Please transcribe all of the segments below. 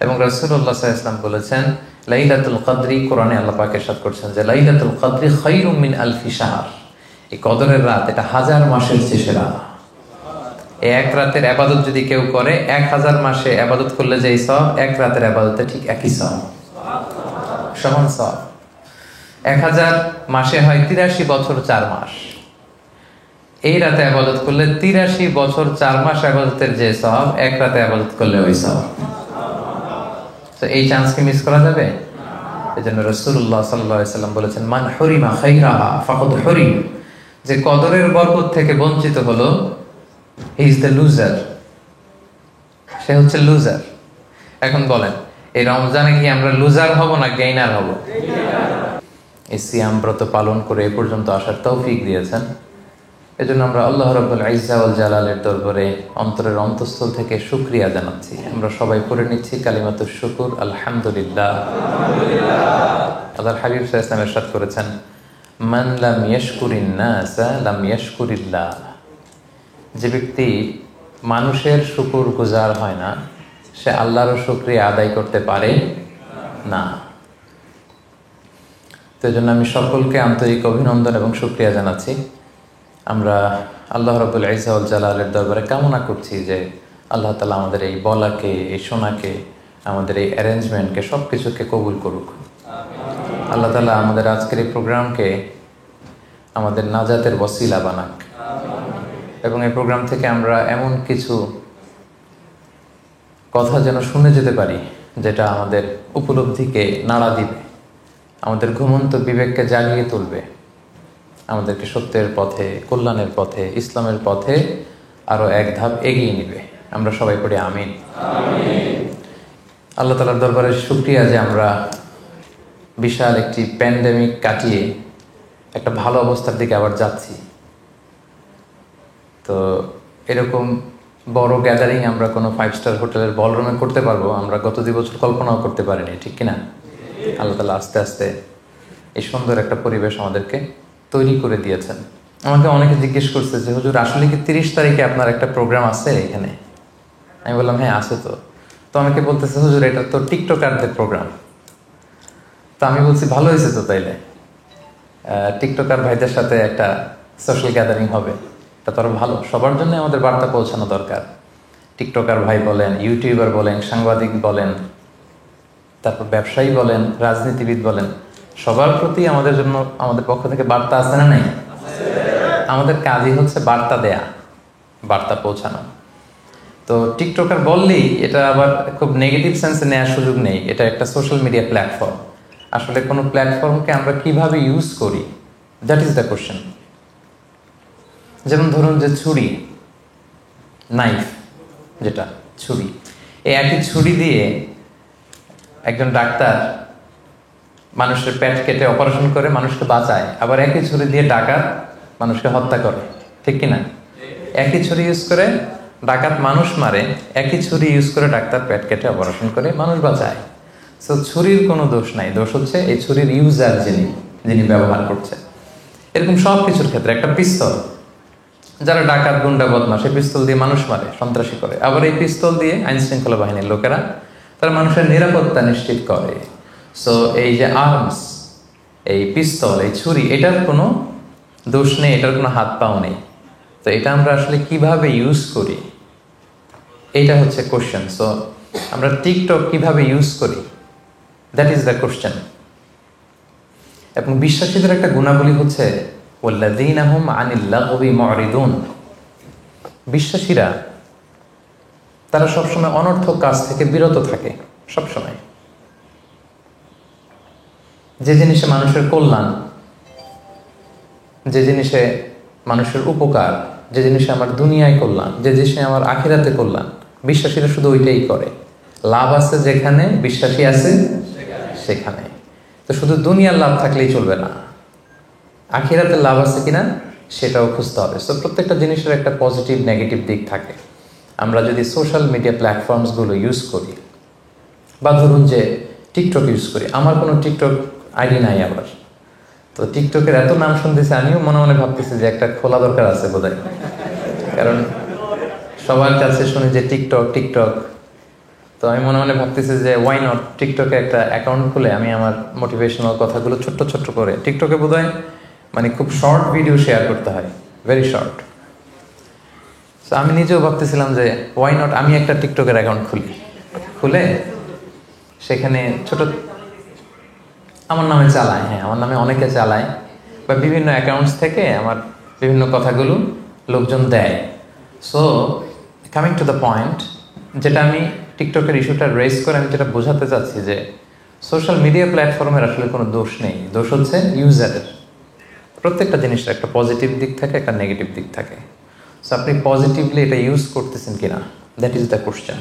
এবং রাসূলুল্লাহ সাল্লাল্লাহু আলাইহি ওয়াসাল্লাম বলেছেন লাইলাতুল কদরি, কোরআনে আল্লাহ পাক ইরশাদ করছেন যে লাইলাতুল কদরি খায়রুম মিন আলফি শাহর, এই কদরের রাত এটা 1000 মাসের চেয়ে সেরা। এক রাতের ইবাদত যদি কেউ করে 1000 মাসে ইবাদত করলে যেই সওয়াব, এক রাতের ইবাদতে ঠিক একই সওয়াব, সমান সওয়াব। 1000 মাসে হয় 83 বছর 4 মাস। এই রাতে ইবাদত করলে 83 বছর 4 মাস ইবাদতের যে সওয়াব, এক রাতে ইবাদত করলে ওই সওয়াব। তো এই চান্সকে মিস করা যাবে? এজন্য রাসূলুল্লাহ সাল্লাল্লাহু আলাইহি ওয়াসাল্লাম বলেছেন মান হুরিমা খায়রাহা ফাকাদ হুরিম, যে কদরের বরকত থেকে বঞ্চিত হলো, হি ইজ দ্য লুজার, সে হচ্ছে লুজার। এখন বলেন, এই রমজানে কি আমরা লুজার হব না গেইনার হব? এই সিয়াম ব্রত পালন করে এ পর্যন্ত আসার তৌফিক দিয়েছেন, এজন্য আমরা আল্লাহ রাব্বুল ইজ্জা ওয়াল জালালের দরবারে অন্তরের অন্তঃস্থল থেকে শুকরিয়া জানাচ্ছি। আমরা সবাই পড়ে নিচ্ছি কালিমাতুশ শুকর, আলহামদুলিল্লাহ। আল্লাহর হাবিব সাল্লাল্লাহু আলাইহি ওয়াসাল্লাম ইরশাদ করেছেন মান লাম ইয়াশকুরিন নাসা লাম ইয়াশকুরিল্লাহ, যে ব্যক্তি মানুষের শুকর গুজার হয় না, সে আল্লাহর শুকরিয়া আদায় করতে পারে না। তো এজন্য আমি সকলকে আন্তরিক অভিনন্দন এবং শুকরিয়া জানাচ্ছি। আমরা আল্লাহ রাব্বুল ইজ্জা ওয়াল জালালের দরবারে কামনা করছি যে আল্লাহ তাআলা আমাদের এই বলাকে, এই শোনাকে, আমাদের এই অ্যারেঞ্জমেন্টকে, সব কিছুকে কবুল করুক। আল্লাহ তাআলা আমাদের আজকের এই প্রোগ্রামকে আমাদের নাজাতের ওসিলা বানাক, এবং এই প্রোগ্রাম থেকে আমরা এমন কিছু কথা যেন শুনে যেতে পারি যেটা আমাদের উপলব্ধিকে নাড়া দিবে, আমাদের ঘুমন্ত বিবেককে জাগিয়ে তুলবে, আমাদেরকে সত্যের পথে, কল্যাণের পথে, ইসলামের পথে আরো এক ধাপ এগিয়ে নিবে। আমরা সবাই পড়ি আমিন। আল্লাহ তাআলার দরবারে শুকরিয়া যে আমরা বিশাল একটি প্যান্ডেমিক কাটিয়ে একটা ভালো অবস্থার দিকে আবার যাচ্ছি। তো এরকম বড় গ্যাদারিং আমরা কোনো 5 স্টার হোটেলের বলরুমে করতে পারবো, আমরা গত 2 বছর কল্পনাও করতে পারিনি, ঠিক কিনা? আল্লাহ তাআলা আস্তে আস্তে এই সুন্দর একটা পরিবেশ আমাদেরকে তৈরি করে দিয়েছেন। আমাকে অনেকে জিজ্ঞেস করছে যে হুজুর আসলে কি 30 তারিখে আপনার একটা প্রোগ্রাম আছে এখানে? আমি বললাম হ্যাঁ আছে। তো আমাকে বলতেছে হুজুর এটা তো টিকটকারদের প্রোগ্রাম। তো আমি বলছি ভালো হয়েছে তো, তাইলে টিকটকার ভাইদের সাথে একটা সোশ্যাল গ্যাদারিং হবে, তা তো আরো ভালো। সবার জন্য আমাদের বার্তা পৌঁছানো দরকার। টিকটকার ভাই বলেন, ইউটিউবার বলেন, সাংবাদিক বলেন, তারপর ব্যবসায়ী বলেন, রাজনীতিবিদ বলেন, সবার প্রতি আমাদের জন্য আমাদের পক্ষ থেকে বার্তা আছে না নাই? আমাদের কাজই হচ্ছে বার্তা দেয়া, বার্তা পৌঁছানো। তো টিকটকার বললেই এটা আবার খুব নেগেটিভ সেন্সে নেওয়ার সুযোগ নেই। এটা একটা সোশ্যাল মিডিয়া প্ল্যাটফর্ম। আসলে কোনো প্ল্যাটফর্মকে আমরা কিভাবে ইউজ করি, দ্যাট ইজ দ্য কোশ্চেন। যেমন ধরুন যে ছুরি, নাইফ, যেটা ছুরি, এই একই ছুরি দিয়ে একজন ডাক্তার মানুষের পেট কেটে অপারেশন করে মানুষকে বাঁচায়, আবার একই ছুরি দিয়ে ডাকাত মানুষকে হত্যা করে, ঠিক কিনা? একই ছুরি ইউজ করে ডাকাত মানুষ মারে, একই ছুরি ইউজ করে ডাক্তার পেট কেটে অপারেশন করে মানুষ বাঁচায়। সো ছুরির কোনো দোষ নাই, দোষ হচ্ছে এই ছুরির ইউজার, যিনি ব্যবহার করছে। এরকম সব কিছুর ক্ষেত্রে একটা পিস্তল, যারা ডাকাত, গুন্ডা, বদমাশ, এই পিস্তল দিয়ে মানুষ মারে, সন্ত্রাসী করে, আবার এই পিস্তল দিয়ে আইন শৃঙ্খলা বাহিনীর লোকেরা তারা মানুষের নিরাপত্তা নিশ্চিত করে। সো এই যে আর্মস, এই পিস্তল, এই ছুরি, এটার কোনো দোষ নেই, এটার কোনো হাত পাও নেই। তো এটা আমরা আসলে কিভাবে ইউজ করি, এটা হচ্ছে কোশ্চেন। সো আমরা টিকটক কিভাবে ইউজ করি, দ্যাট ইজ দ্য কোশ্চেন। এবং বিশ্বাসীদের একটা গুণাবলী হচ্ছে ওয়াল্লাযীনা হুম আনিল লাগবি মুরিদুন, বিশ্বাসীরা তারা সবসময় অনর্থক কাজ থেকে বিরত থাকে। সবসময় যে জিনিসে মানুষের কল্যাণ, যে জিনিসে মানুষের উপকার, যে জিনিসে আমার দুনিয়ায় কল্যাণ, যে জিনিসে আমার আখিরাতে কল্যাণ, বিশ্বাসীরা শুধু ওইটাই করে। লাভ আছে যেখানে, বিশ্বাসী আছে সেখানে। তো শুধু দুনিয়ার লাভ থাকলেই চলবে না, আখিরাতে লাভ আছে কিনা সেটাও খুঁজতে হবে। সো প্রত্যেকটা জিনিসের একটা পজিটিভ নেগেটিভ দিক থাকে। আমরা যদি সোশ্যাল মিডিয়া প্ল্যাটফর্মসগুলো ইউজ করি, বা ধরুন যে টিকটক ইউজ করি, আমার কোনো টিকটক আইডি নাই আবার, তো টিকটকের এত নাম শুনতেছি আমিও মনে মনে ভাবতেছি যে একটা খোলা দরকার আছে বোধহয়। কারণ সবার কাছে শুনি যে টিকটক টিকটক, তো আমি মনে মনে ভাবতেছি যে ওয়াই নট টিকটকে একটা অ্যাকাউন্ট খুলে আমি আমার মোটিভেশনাল কথাগুলো ছোট্ট ছোট্ট করে, টিকটকে বোধহয় মানে খুব শর্ট ভিডিও শেয়ার করতে হয়, ভেরি শর্ট। তো আমি নিজেও ভাবতেছিলাম যে ওয়াই নট আমি একটা টিকটকের অ্যাকাউন্ট খুলে সেখানে ছোট আমার নামে চালায়, হ্যাঁ আমার নামে অনেকে চালায়, বা বিভিন্ন অ্যাকাউন্টস থেকে আমার বিভিন্ন কথাগুলো লোকজন দেয়। So coming to the point, যেটা আমি টিকটকের ইস্যুটা রেজ করে আমি যেটা বোঝাতে চাচ্ছি যে সোশ্যাল মিডিয়া প্ল্যাটফর্মের আসলে কোনো দোষ নেই, দোষ হচ্ছে ইউজারের। প্রত্যেকটা জিনিসের একটা পজিটিভ দিক থাকে, একটা নেগেটিভ দিক থাকে। সো আপনি পজিটিভলি এটা ইউজ করতেছেন কিনা, দ্যাট ইজ দ্য কোশ্চেন।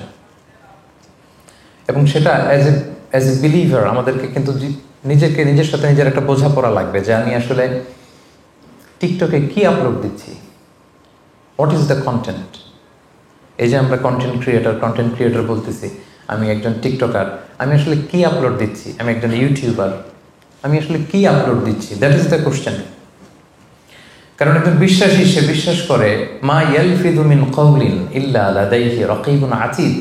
এবং সেটা অ্যাজ এ বিলিভার আমাদেরকে কিন্তু নিজের সাথে নিজের একটা বোঝাপড়া লাগবে যে আমি আসলে টিকটকে কি আপলোড দিচ্ছি, হোয়াট ইজ দ্য কন্টেন্ট। এই যে আমরা কন্টেন্ট ক্রিয়েটর বলতেছি, আমি একজন টিকটকার, আমি আসলে কি আপলোড দিচ্ছি, আমি একজন ইউটিউবার, আমি আসলে কি আপলোড দিচ্ছি, দ্যাট ইজ দ্য কোশ্চেন। কারণ একজন বিশ্বাসী সে বিশ্বাস করে মা ইয়ালফিযু মিন কাওলিন ইল্লা লাদাইহি রাকীবুন আতীদ।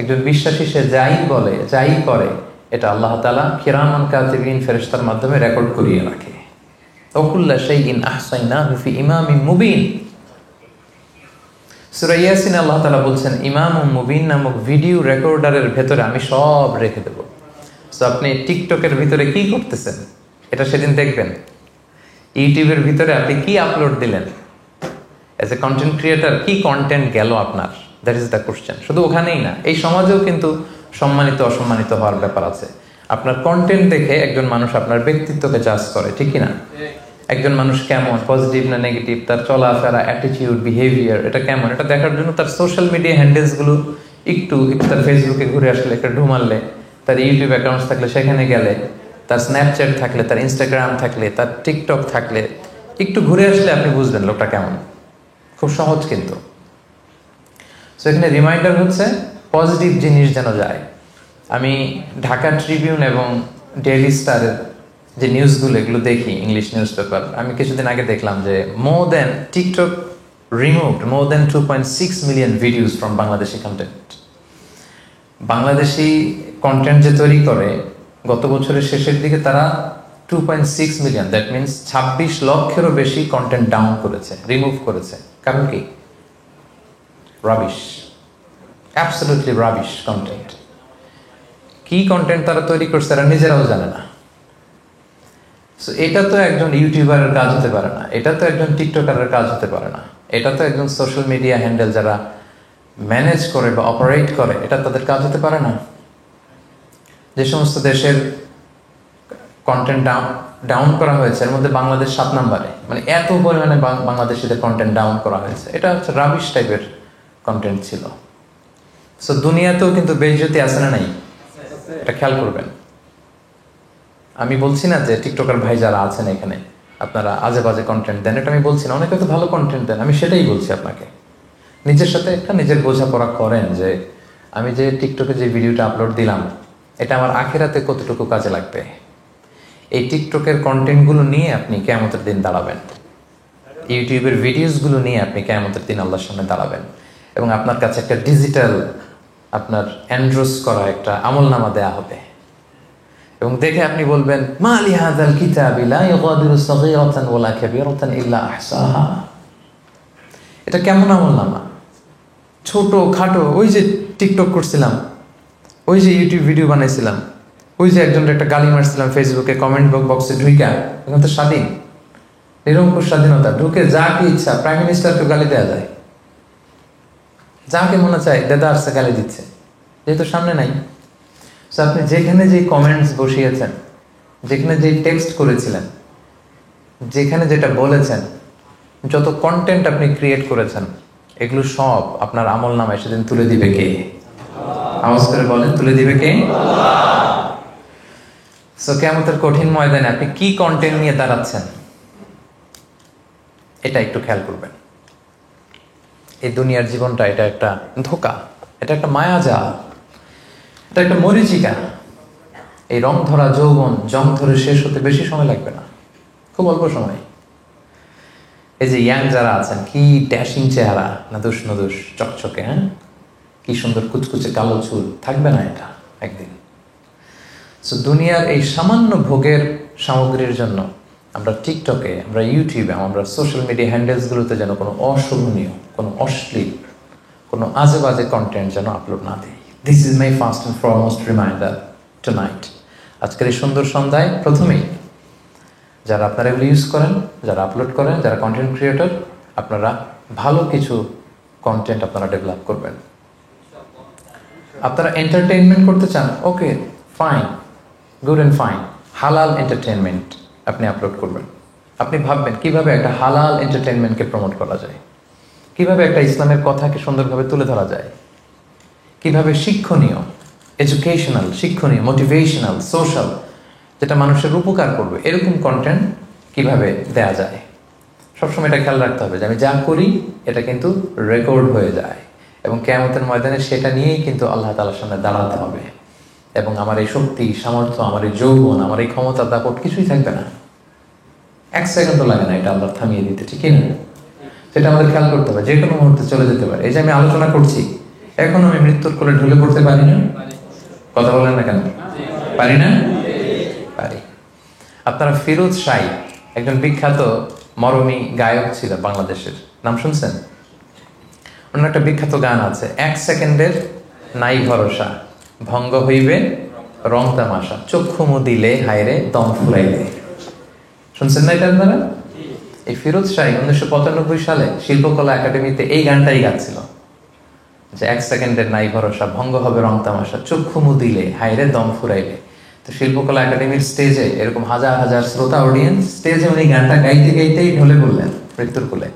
একজন বিশ্বাসী সে যাই বলে যাই করে এটা আল্লাহ তাআলা কিরামান কাতিবিন ফেরেশতার মাধ্যমে রেকর্ড করিয়ে রাখে। ওয়াকুল্লা শাইইন আহসাইনাহু ফি ইমামিন মুবিন। সূরা ইয়াসিন আল্লাহ তাআলা বলছেন ইমামুম মুবিন নামক ভিডিও রেকর্ডারের ভেতরে আমি সব রেখে দেব। সো আপনি টিকটকের ভিতরে কি করতেছেন এটা সেদিন দেখবেন। ইউটিউবের ভিতরে আপনি কি আপলোড দিলেন, অ্যাজ এ কন্টেন্ট ক্রিয়েটার কি কন্টেন্ট গেল আপনার, দ্যাট ইজ দ্য কোশ্চেন। শুধু ওখানেই না, এই সমাজেও কিন্তু সম্মানিত অসম্মানিত হওয়ার ব্যাপার আছে। আপনার কন্টেন্ট দেখে একজন মানুষ আপনার ব্যক্তিত্বকে জাজ করে, ঠিক কিনা? একজন মানুষ কেমন, পজিটিভ না নেগেটিভ, তার চলাফেরা, অ্যাটিটিউড, বিহেভিয়ার এটা কেমন, এটা দেখার জন্য তার সোশ্যাল মিডিয়া হ্যান্ডেলসগুলো একটু তার ফেসবুকে ঘুরে আসলে, একটা ঢুমারলে, তার ইউটিউব অ্যাকাউন্টস থাকলে সেখানে গেলে, তার স্ন্যাপচ্যাট থাকলে, তার ইনস্টাগ্রাম থাকলে, তার টিকটক থাকলে একটু ঘুরে আসলে আপনি বুঝবেন লোকটা কেমন। খুব সহজ কিন্তু। সো এখানে রিমাইন্ডার হচ্ছে পজিটিভ জিনিস যেন যায়। আমি ঢাকা ট্রিবিউন এবং ডেইলি স্টারের যে নিউজগুলো এগুলো দেখি, ইংলিশ নিউজ পেপার, আমি কিছুদিন আগে দেখলাম যে TikTok removed more than 2.6 million videos from Bangladeshi content. Bangladeshi content যে তৈরি করে গত বছরের শেষের দিকে তারা 2.6 মিলিয়ন, দ্যাট মিনস 26 লক্ষেরও বেশি কন্টেন্ট ডাউন করেছে, রিমুভ করেছে। কারণ কি? Rubbish, absolutely rubbish content. কি কন্টেন্ট তারা তৈরি করছে তারা নিজেরাও জানে না। সো এটা তো একজন ইউটিউবারের কাজ হতে পারে না, এটা তো একজন টিকটকারের কাজ হতে পারে না, এটা তো একজন সোশ্যাল মিডিয়া হ্যান্ডেল যারা ম্যানেজ করে বা অপারেট করে এটা তাদের কাজ হতে পারে না। যে সমস্ত দেশের কন্টেন্ট ডাউন করা হয়েছে এর মধ্যে বাংলাদেশ 7 নম্বরে, মানে এত পরিমাণে বাংলাদেশিদের কন্টেন্ট ডাউন করা হয়েছে, এটা হচ্ছে রাবিশ টাইপের কন্টেন্ট ছিল। সো দুনিয়াতেও কিন্তু বেইজ্জতি আছে না নাই, এটা খেয়াল করবেন। আমি বলছি না যে টিকটকার ভাই যারা আছেন এখানে আপনারা আজে বাজে কন্টেন্ট দেন, এটা আমি বলছি না, অনেকে তো ভালো কন্টেন্ট দেন, আমি সেটাই বলছি আপনাকে। নিজের সাথে একটা নিজের বোঝাপড়া করেন যে আমি যে টিকটকে যে ভিডিওটা আপলোড দিলাম এটা আমার আখিরাতে কতটুকু কাজে লাগবে। এই টিকটকের কন্টেন্টগুলো নিয়ে আপনি কিয়ামতের দিন দাঁড়াবেন, ইউটিউবের ভিডিওসগুলো নিয়ে আপনি কিয়ামতের দিন আল্লাহর সামনে দাঁড়াবেন, এবং আপনার কাছে একটা ডিজিটাল আপনার এন্ড্রোস করা একটা আমলনামা দেয়া হবে, এবং দেখে আপনি বলবেন মা লিহাযাল কিতাবি লা ইউগাদিরু সাগীরাতান ওয়ালা কাবীরাতান ইল্লা আহসাহা। এটা কেমন আমলনামা? ছোট খাটো, ওই যে টিকটক করছিলাম, ওই যে ইউটিউব ভিডিও বানাইছিলাম, ওই যে একজনের একটা গালি মারছিলাম ফেসবুকে কমেন্ট বক্সে ঢুইকা, এখন তো স্বাধীন, নিরঙ্কুশ স্বাধীনতা, ঢুকে যাকে ইচ্ছা প্রাইম মিনিস্টারকে গালি দেওয়া যায়, যাকে মনে চায় দাদা আসছে গালি দিচ্ছে, যেহেতু সামনে নাই। সো আপনি যেখানে যে কমেন্টস বসিয়েছেন, যেখানে যে টেক্সট করেছিলেন, যেখানে যেটা বলেছেন, যত কন্টেন্ট আপনি ক্রিয়েট করেছেন এগুলো সব আপনার আমল নামায় সেদিন তুলে দিবে কে? আওয়াজ করে বলেন, তুলে দিবে কে? সো কিয়ামতের কঠিন ময়দানে আপনি কি কন্টেন্ট নিয়ে দাঁড়াচ্ছেন এটা একটু খেয়াল করবেন। এই দুনিয়ার জীবনটা এটা একটা ধোঁকা, এটা একটা মায়াজাল, এটা একটা মরীচিকা। এই রং ধরা যৌবন জং ধরে শেষ হতে বেশি সময় লাগবে না, খুব অল্প সময়। এই যে ইয়াং যারা আছেন, কি ড্যাশিং চেহারা, নাদুস নদুস চকচকে, হ্যাঁ, কি সুন্দর কুচকুচে কালো চুল, থাকবে না এটা একদিন। সো দুনিয়ার এই সামান্য ভোগের সামগ্রীর জন্য আমরা টিকটকে, আমরা ইউটিউবে, আমরা সোশ্যাল মিডিয়া হ্যান্ডেলসগুলোতে যেন কোনো অশোভনীয়, কোনো অশ্লীল, কোনো আজে বাজে কন্টেন্ট যেন আপলোড না দিই। This is my first and foremost reminder tonight. আজকের এই সুন্দর সন্ধ্যায় প্রথমেই যারা আপনারা এগুলো ইউজ করেন, যারা আপলোড করেন, যারা কন্টেন্ট ক্রিয়েটর, আপনারা ভালো কিছু কন্টেন্ট আপনারা ডেভেলপ করবেন। আপনারা এন্টারটেইনমেন্ট করতে চান, okay fine, good and fine, হালাল এন্টারটেইনমেন্ট আপনি আপলোড করবেন। আপনি ভাববেন কিভাবে একটা হালাল এন্টারটেইনমেন্টকে প্রমোট করা যায়, কিভাবে একটা ইসলামের কথাকে সুন্দরভাবে তুলে ধরা যায়, কিভাবে শিক্ষণীয়, এডুকেশনাল, শিক্ষণীয়, মোটিভেশনাল, সোশ্যাল, যেটা মানুষের উপকার করবে, এরকম কন্টেন্ট কিভাবে দেয়া যায়। সবসময় এটা খেয়াল রাখতে হবে যে আমি যা করি এটা কিন্তু রেকর্ড হয়ে যায়, এবং কিয়ামতের ময়দানে সেটা নিয়েই কিন্তু আল্লাহ তাআলার সামনে দাঁড়াতে হবে। এবং আমার এই শক্তি, সামর্থ্য, আমার এই যৌবন, আমার এই ক্ষমতা, দাপট কিছুই থাকবে না। এক সেকেন্ডও লাগে না এটা আল্লাহ থামিয়ে দিতে, ঠিক না? সেটা আমাদের খেয়াল করতে হবে, যে কোনো মুহূর্তে চলে যেতে পারে। এই যে আমি আলোচনা করছি, এখন আমি মৃত্যুর কোলে ঢলে পড়তে পারি না? কথা বলেন না কেন? পারি না? পারি। আপনারা ফিরোজ শাহী একজন বিখ্যাত মরমী গায়ক ছিল বাংলাদেশের, নাম শুনছেন? ওনার একটা বিখ্যাত গান আছে, 1 সেকেন্ডের নাই ভরসা, ভঙ্গ হইবে রং তামাশা, চক্ষু মুদিলে হায়রে দম ফুরাইলে। শুনছেন না এটা আপনারা? এই ফিরোজ শাহী 1995 সালে শিল্পকলা একাডেমিতে এই গানটাই গাচ্ছিল যে 1 সেকেন্ডের নাই ভরসা, ভঙ্গ হবে রং তামাশা, চক্ষু মুদিলে হায়রে দম ফুরাইলে। তো শিল্পকলা একাডেমির স্টেজে এরকম হাজার হাজার শ্রোতা অডিয়েন্স, স্টেজে উনি গানটা গাইতে গাইতেই ঢলে পড়লেন মৃত্যুর কোলে।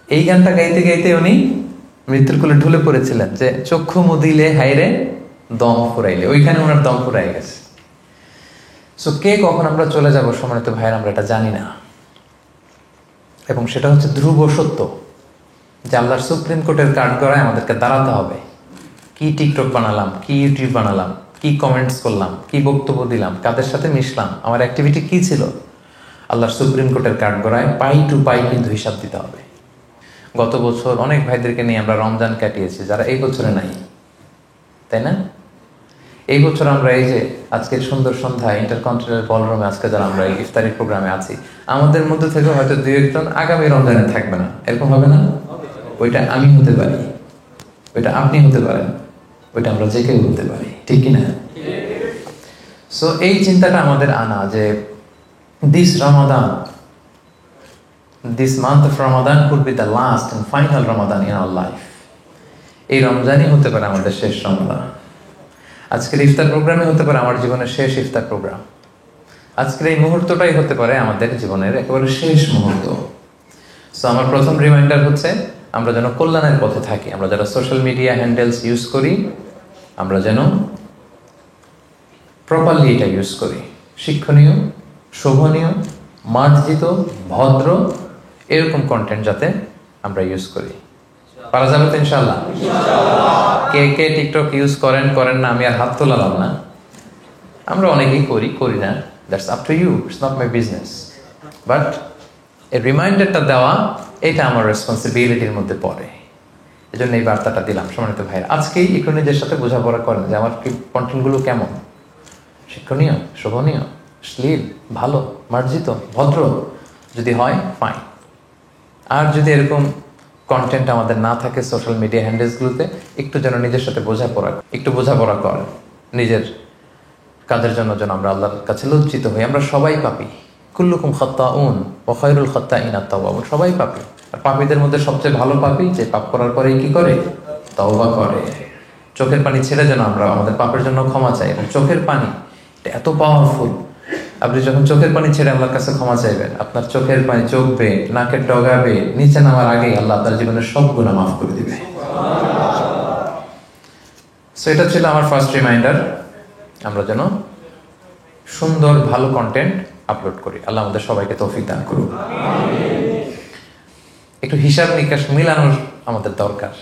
এই গানটা গাইতে গাইতে উনি মৃত্যুর কোলে ঢলে পড়েছিলেন যে চক্ষু মুদিলে হায়রে দম ফুরাইলে, ওইখানে ওনার দম ফুরাই গেছে। সো কে কখন আমরা চলে যাব সম্মানিত ভাইয়ের, আমরা এটা জানি না। এবং সেটা হচ্ছে ধ্রুব সত্য যে আল্লাহর সুপ্রিম কোর্টের কাঠগড়ায় আমাদেরকে দাঁড়াতে হবে। কি টিকটক বানালাম, কি ইউটিউব বানালাম, কি কমেন্টস করলাম, কি বক্তব্য দিলাম, কাদের সাথে মিশলাম, আমার অ্যাক্টিভিটি কি ছিল, আল্লাহর সুপ্রিম কোর্টের কাঠগড়ায় পাই টু পাই কিন্তু হিসাব দিতে হবে। গত বছর অনেক ভাইদেরকে নিয়ে আমরা রমজান কাটিয়েছি যারা এই বছরে নাই, তাই না? এই বছর আমরা এই যে আজকের সুন্দর সন্ধ্যায় ইন্টারকন্টিনেন্টাল বলরুমে আজকে যারা আমরা এই ইফতারি প্রোগ্রামে আছি, আমাদের মধ্যে থেকে হয়তো 2-1 জন আগামী রমজানে থাকবে না, এরকম হবে না? ওইটা আমি হতে পারি, ওইটা আপনি হতে পারেন, ওইটা আমরা যে কেউ হতে পারি, ঠিক কিনা? সো এই চিন্তাটা আমাদের আনা যে this Ramadan, this month of Ramadan could be the last and final Ramadan in our life. এই রমজানই হতে পারে আমাদের শেষ রমজান। আজকের ইফতার প্রোগ্রামে হতে পারে আমার জীবনের শেষ ইফতার প্রোগ্রাম। আজকের এই মুহূর্তটাই হতে পারে আমাদের জীবনের একেবারে শেষ মুহূর্ত। সো আমার প্রথম রিমাইন্ডার হচ্ছে আমরা যেন কল্যাণের পথে থাকি। আমরা যারা সোশ্যাল মিডিয়া হ্যান্ডেলস ইউজ করি, আমরা যেন প্রপারলি এটা ইউজ করি, শিক্ষণীয়, শোভনীয়, মার্জিত, ভদ্র, এরকম কন্টেন্ট যাতে আমরা ইউজ করি। পারা যাবে তো ইনশাআল্লাহ? কে কে টিকটক ইউজ করেন করেন না আমি আর হাত তোলালাম না, আমরা অনেকেই করি না, that's up to you, it's not my business. But এই রিমাইন্ডারটা দেওয়া এটা আমার রেসপন্সিবিলিটির মধ্যে পড়ে, এই জন্য এই বার্তাটা দিলাম। সম্মানিত ভাইরা, আজকেই একটু নিজের সাথে বোঝাপড়া করেন যে আমার কন্টেন্টগুলো কেমন, শিক্ষণীয়, শোভনীয়, শ্লীল, ভালো, মার্জিত, ভদ্র যদি হয় ফাইন। আর যদি এরকম কন্টেন্ট আমাদের না থাকে সোশ্যাল মিডিয়া হ্যান্ডেলসগুলোতে, একটু যেন নিজের সাথে বোঝাপড়া করেন, নিজের কাজের জন্য যেন আমরা আল্লাহর কাছে লজ্জিত হই। আমরা সবাই পাপী, কুল্লুকুম খাত্তাউন ওয়া খায়রুল খাত্তাইন আত-তাওয়াবুন, সবাই পাপী। আর পাপীদের মধ্যে সবচেয়ে ভালো পাপী যে পাপ করার পরেই কি করে? তওবা করে। চোখের পানি ছেড়ে যেন আমরা আমাদের পাপের জন্য ক্ষমা চাই। এবং চোখের পানি এটা এত পাওয়ারফুল, আপনি যখন চোখের পানি ছেড়ে আল্লাহর কাছে ক্ষমা চাইবেন, আপনার চোখের পানি চোখবে, নাকের ডগাবে, নিচে নামার আগেই আল্লাহ আপনার জীবনের সব গুনাহ মাফ করে দিবে। সো এটা ছিল আমার ফার্স্ট রিমাইন্ডার, আমরা যেন সুন্দর ভালো কন্টেন্ট আপলোড করি। আল্লাহ আমাদের সবাইকে তৌফিক দান করুন। একটু হিসাব নিকাশ মিলানোর আমাদের দরকার